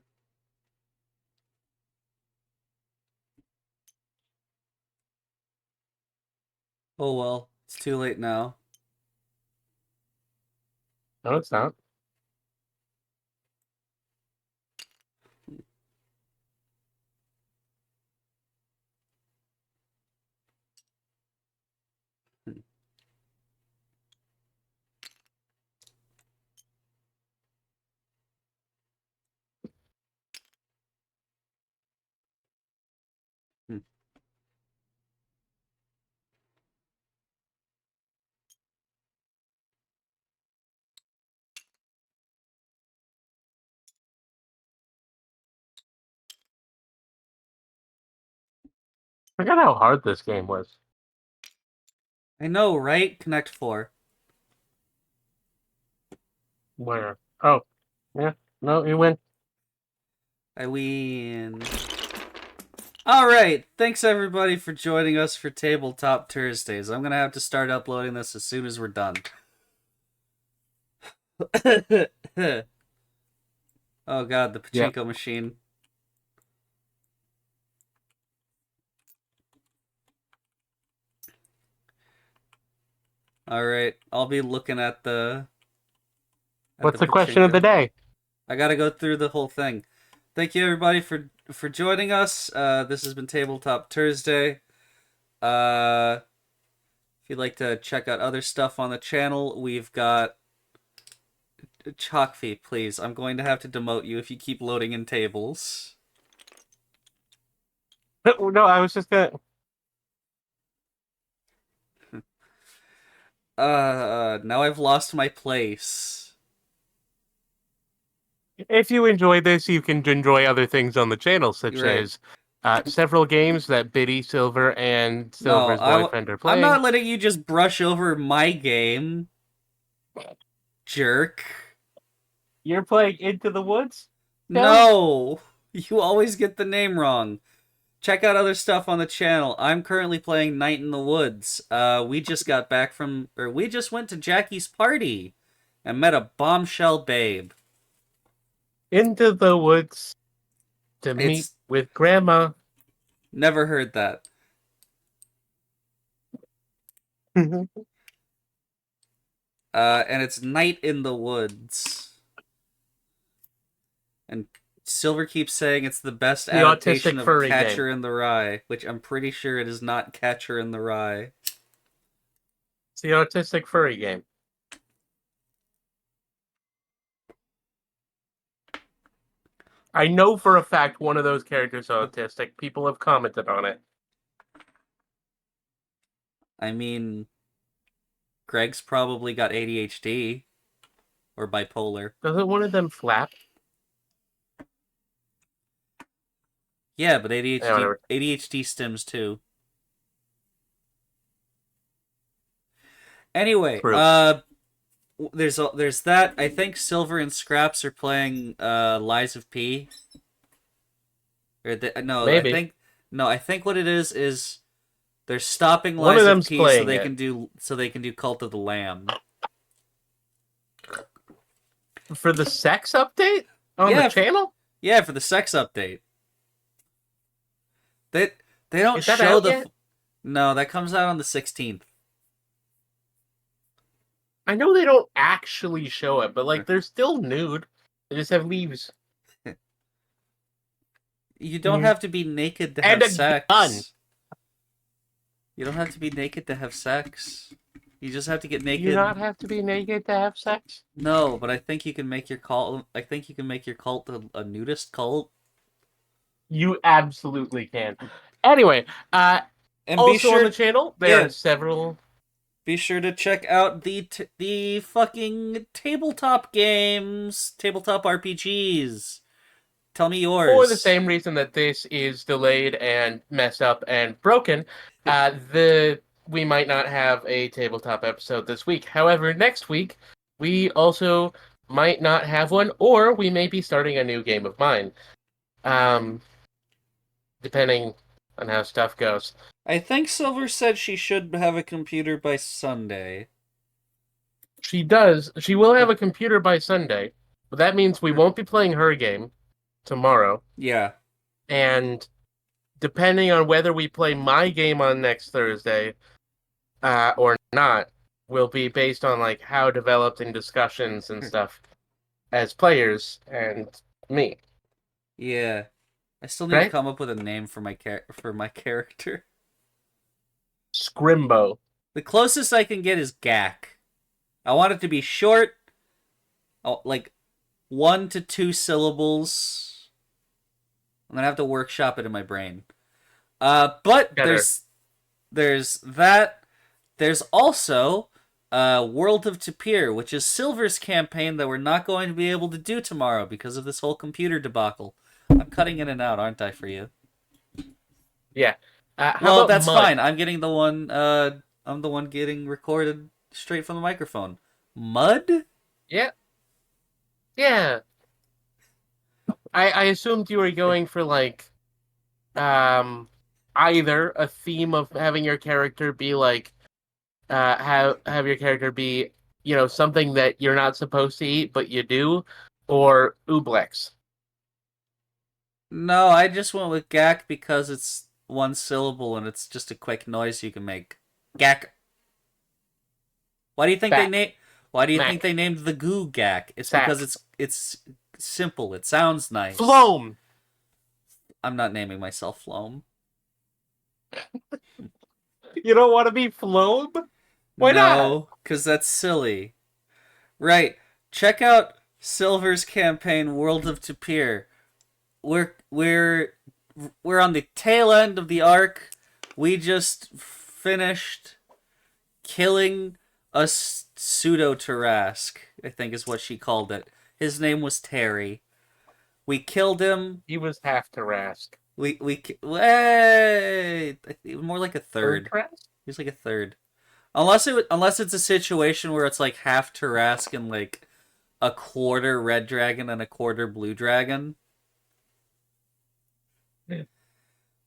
Oh well, it's too late now. No, it's not. Hmm. Forgot how hard this game was. I know, right? Connect 4. Where? Oh, yeah. No, you win. I win. Alright, thanks everybody for joining us for Tabletop Thursdays. I'm gonna have to start uploading this as soon as we're done. Oh god, the Yeah. pachinko machine. Alright, I'll be looking at the What's the question of the pachinko. day? I gotta go through the whole thing. Thank you everybody for joining us. This has been Tabletop Thursday. If you'd like to check out other stuff on the channel, we've got chokfi, please. I'm going to have to demote you if you keep loading in tables. No, I was just gonna. Now I've lost my place. If you enjoy this, you can enjoy other things on the channel, such Right. as several games that Biddy, Silver, and No, Silver's boyfriend are I'm playing. not letting you just brush over my game, jerk. You're playing Into the Woods? No! You always get the name wrong. Check out other stuff on the channel. I'm currently playing Night in the Woods. We just got back from, or we just went to Jackie's party. and met a bombshell babe. Into the woods to meet It's with Grandma. never heard that. And it's night in the woods. And Silver keeps saying it's the best The adaptation autistic of furry Catcher game. in the Rye, which I'm pretty sure it is not Catcher in the Rye. It's the autistic furry game. I know for a fact one of those characters is autistic. People have commented on it. I mean, Greg's probably got ADHD or bipolar. Doesn't one of them flap? Yeah, but Yeah, whatever. ADHD stems too. Anyway, True. there's that. I think Silver and Scraps are playing Lies of P. No, Maybe. I think what it is they're stopping One of Lies of them's P playing it. so they can do Cult of the Lamb. For the sex update on Yeah, the channel? Yeah, for the sex update. They they don't Is that show out yet? No, that comes out on the 16th. I know they don't actually show it, but like they're still nude. They just have leaves. You don't have to be naked to And have a sex. gun. You don't have to be naked to have sex. You just have to get Do naked. you not have to be naked to have sex? No, but I think you can make your cult. I think you can make your cult a nudist cult. You absolutely can. Anyway, And also on the channel, there are several. Be sure to check out the fucking tabletop games, tabletop RPGs. Tell me yours. For the same reason that this is delayed and messed up and broken, we might not have a tabletop episode this week. However, next week we also might not have one, or we may be starting a new game of mine. Depending on how stuff goes. I think Silver said she should have a computer by Sunday. She does. She will have a computer by Sunday, but that means we won't be playing her game tomorrow. Yeah. And depending on whether we play my game on next Thursday or not, will be based on like how developed in discussions and stuff as players and me. Yeah. I still need to come up with a name for my character. Scrimbo. The closest I can get is Gak. I want it to be short, like 1 to 2 syllables. I'm gonna have to workshop it in my brain. But there's that. There's also World of Tapir, which is Silver's campaign that we're not going to be able to do tomorrow because of this whole computer debacle. I'm cutting in and out, aren't I, for you? Yeah. Well, that's fine. I'm getting the one. I'm the one getting recorded straight from the microphone. Mud? Yeah. Yeah. I assumed you were going for like, either a theme of having your character be like, have your character be, something that you're not supposed to eat but you do, or ooblex. No, I just went with Gak because it's one syllable and it's just a quick noise you can make. Gak. Why do you think they named the goo Gak? It's because it's simple. It sounds nice. Floam. I'm not naming myself Floam. You don't want to be Floam? Why not? No, because that's silly. Right. Check out Silver's campaign, World of Tapir. We're on the tail end of the arc. We just finished killing a pseudo Tarrasque, I think is what she called it. His name was Terry. We killed him. He was half Tarrasque. Wait, more like a third. He was like a third. Unless it's a situation where it's like half Tarrasque and like a quarter red dragon and a quarter blue dragon.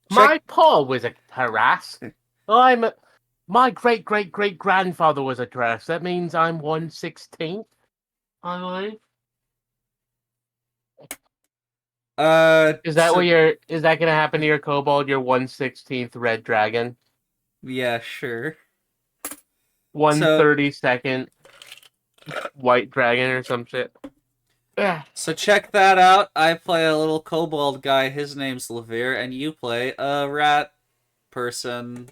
My Paul was a Tarrasque. My great-great-great-grandfather was a Tarrasque. That means I'm 1/16th. I believe. Is that So what your is that gonna happen to your kobold, your 1/16th red dragon? yeah, sure. One So 32nd white dragon or some shit. Yeah. so check that out. I play a little kobold guy. His name's Levere, and you play a rat person.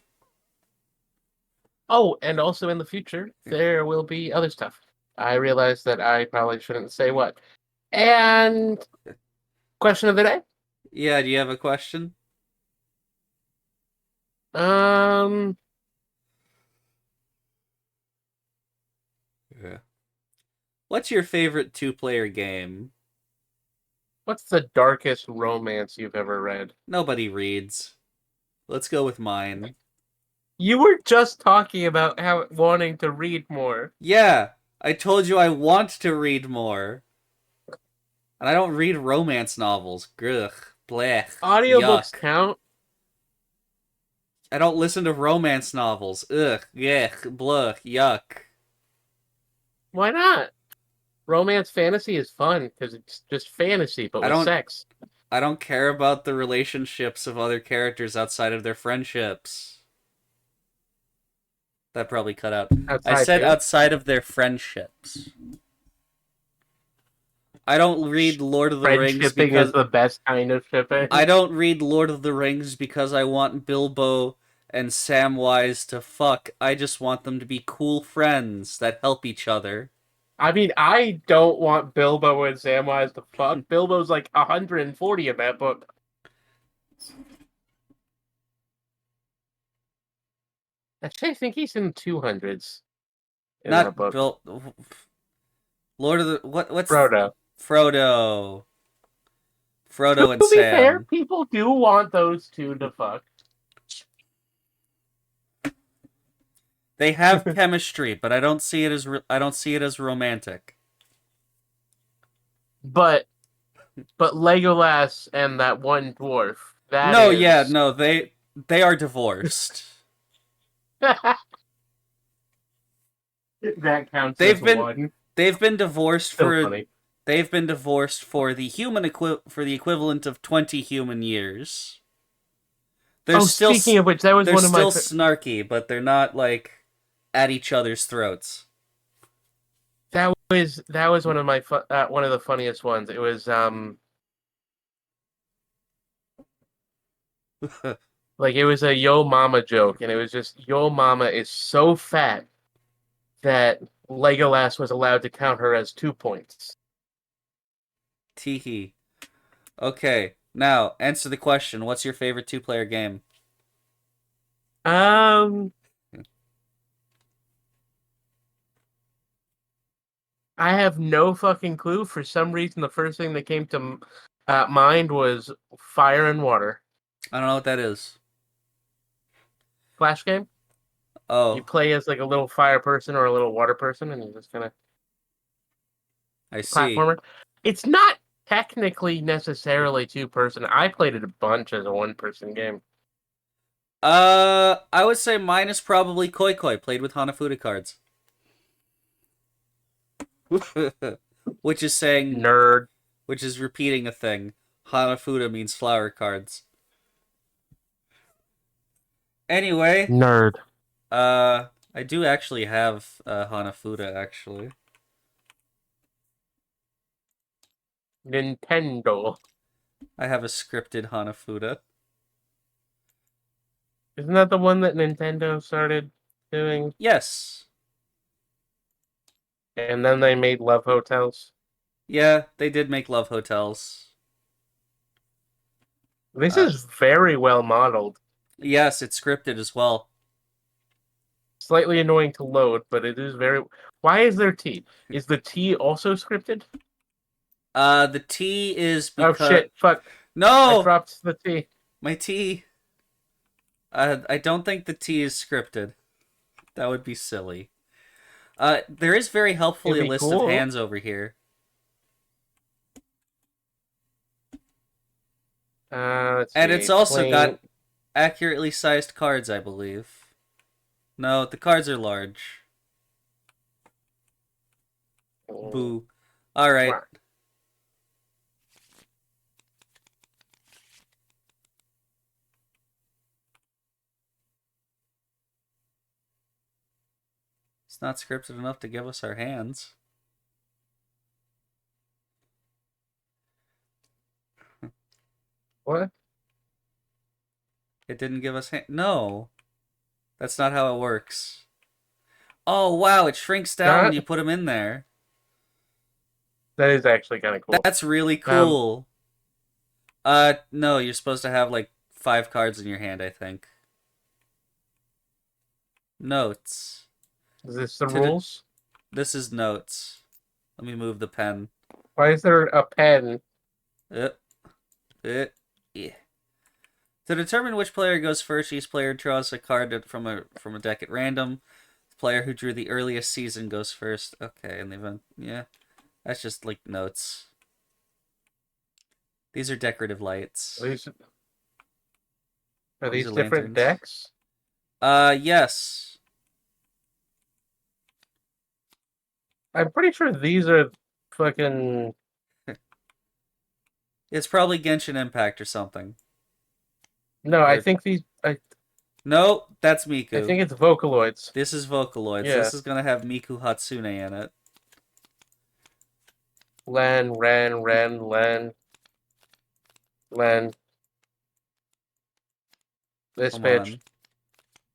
Oh, and also in the future, there will be other stuff. I realize that I probably shouldn't say what. And question of the day. Yeah, do you have a question? Um, Yeah. What's your favorite two-player game? what's the darkest romance you've ever read? Nobody reads. Let's go with mine. You were just talking about how wanting to read more. Yeah, I told you I want to read more. And I don't read romance novels. Grugh. Blech. Audiobooks Yuck. count. I don't listen to romance novels. Ugh. Yuck. Bluh. Yuck. Why not? Romance fantasy is fun because it's just fantasy, but I with don't sex. I don't care about the relationships of other characters outside of their friendships. That probably cut out. I Outside said too. outside of their friendships. I don't read Lord of the Rings Friendshipping is because the best kind of I shipping. don't read Lord of the Rings because I want Bilbo and Samwise to fuck. I just want them to be cool friends that help each other. I mean, I don't want Bilbo and Samwise to fuck. Bilbo's like 140 in that book. Actually, I think he's in 200s in that Not book. Bill. Lord of the what's Frodo. Frodo. To Frodo and be fair, Sam. people do want those two to fuck. They have chemistry, but I don't see it as I don't see it as romantic. But Legolas and that one dwarf, that No, yeah, is no, they are divorced. that counts as They've been one. they've been divorced Still for funny. they've been divorced for the for the equivalent of 20 human years. They're Oh, still speaking of which, that was they're one of my still snarky, but they're not like at each other's throats. that was one of my one of the funniest ones. It was like it was a Yo Mama joke, and it was just Yo Mama is so fat that Legolas was allowed to count her as 2 points. Teehee. Okay, now answer the question. What's your favorite two-player game? Um, I have no fucking clue. For some reason, the first thing that came to mind was Fire and Water. I don't know what that is. Flash game. You Oh, play as like a little fire person or a little water person, and you just kind of I see. platformer. It's not technically necessarily 2-person. I played it a bunch as a 1-person game. I would say mine is probably Koi Koi, played with Hanafuda cards. Which is saying, Nerd. which is repeating a thing. Hanafuda means flower cards. Anyway, Nerd. I do actually have Hanafuda, actually. Nintendo. I have a scripted Hanafuda. Isn't that the one that Nintendo started doing? Yes. And then they made Love Hotels. Yeah, they did make Love Hotels. This Uh, is very well modeled. yes, it's scripted as well. Slightly annoying to load, but it is very. Why is there T? Is the T also scripted? The T is Oh because shit! Fuck! I no, dropped the T. my T. I don't think the T is scripted. That would be silly. There is very It'd helpfully a be list of cool. hands over here, Let's and it's see. also Plain. got accurately sized cards, I believe. No, the cards are large. Boo. Alright. Right. It's not scripted enough to give us our hands. What? It didn't give us No. That's not how it works. Oh, wow, it shrinks down when Not? you put them in there. That is actually kind of cool. That's really Um, cool. No, you're supposed to have like 5 cards in your hand, I think. Notes. is this the To the rules? This is notes. Let me move the pen. Why is there a pen? Uh, uh, yeah. To determine which player goes first, each player draws a card from a deck at random. The player who drew the earliest season goes first. Okay, and the event, yeah, that's just like notes. These are decorative lights. Are These these are different lanterns. decks? Yes. I'm pretty sure these are fucking. It's probably Genshin Impact or something. No, I Or think these. no, that's I Miku. think it's Vocaloids. This is Vocaloids. Yeah. This is gonna have Miku Hatsune in it. Len, Ren, Ren, Len, Len. This Come bitch. on.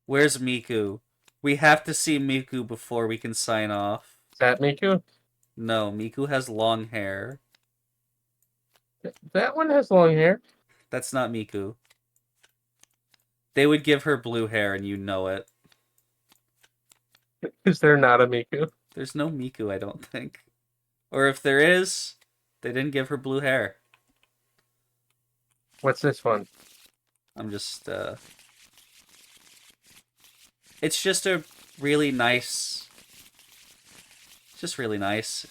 Where's Miku? We have to see Miku before we can sign off. Is that Miku? No, Miku has long hair. That one has long hair. That's not Miku. They would give her blue hair and you know it. Is there not a Miku? There's no Miku, I don't think. Or if there is, they didn't give her blue hair. What's this one? I'm just, It's just a really nice... It's just really nice.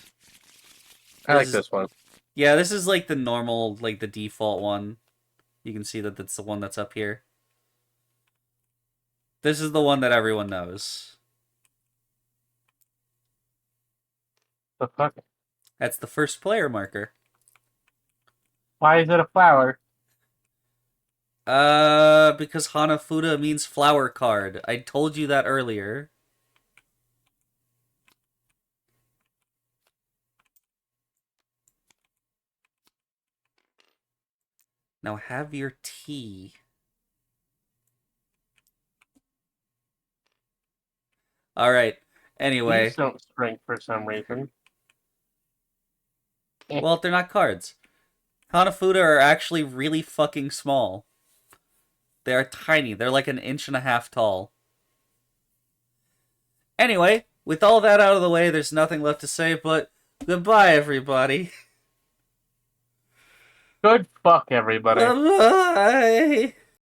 I like this one. Yeah, this is like the normal, like the default one. You can see that that's the one that's up here. This is the one that everyone knows. The fuck? That's the first player marker. Why is it a flower? Because Hanafuda means flower card. I told you that earlier. Now have your tea. Alright, anyway. These don't shrink for some reason. Well, they're not cards. Hanafuda are actually really fucking small. They are tiny. They're like 1.5 inches tall. Anyway, with all that out of the way, there's nothing left to say but goodbye, everybody. Good fuck, everybody. Bye-bye.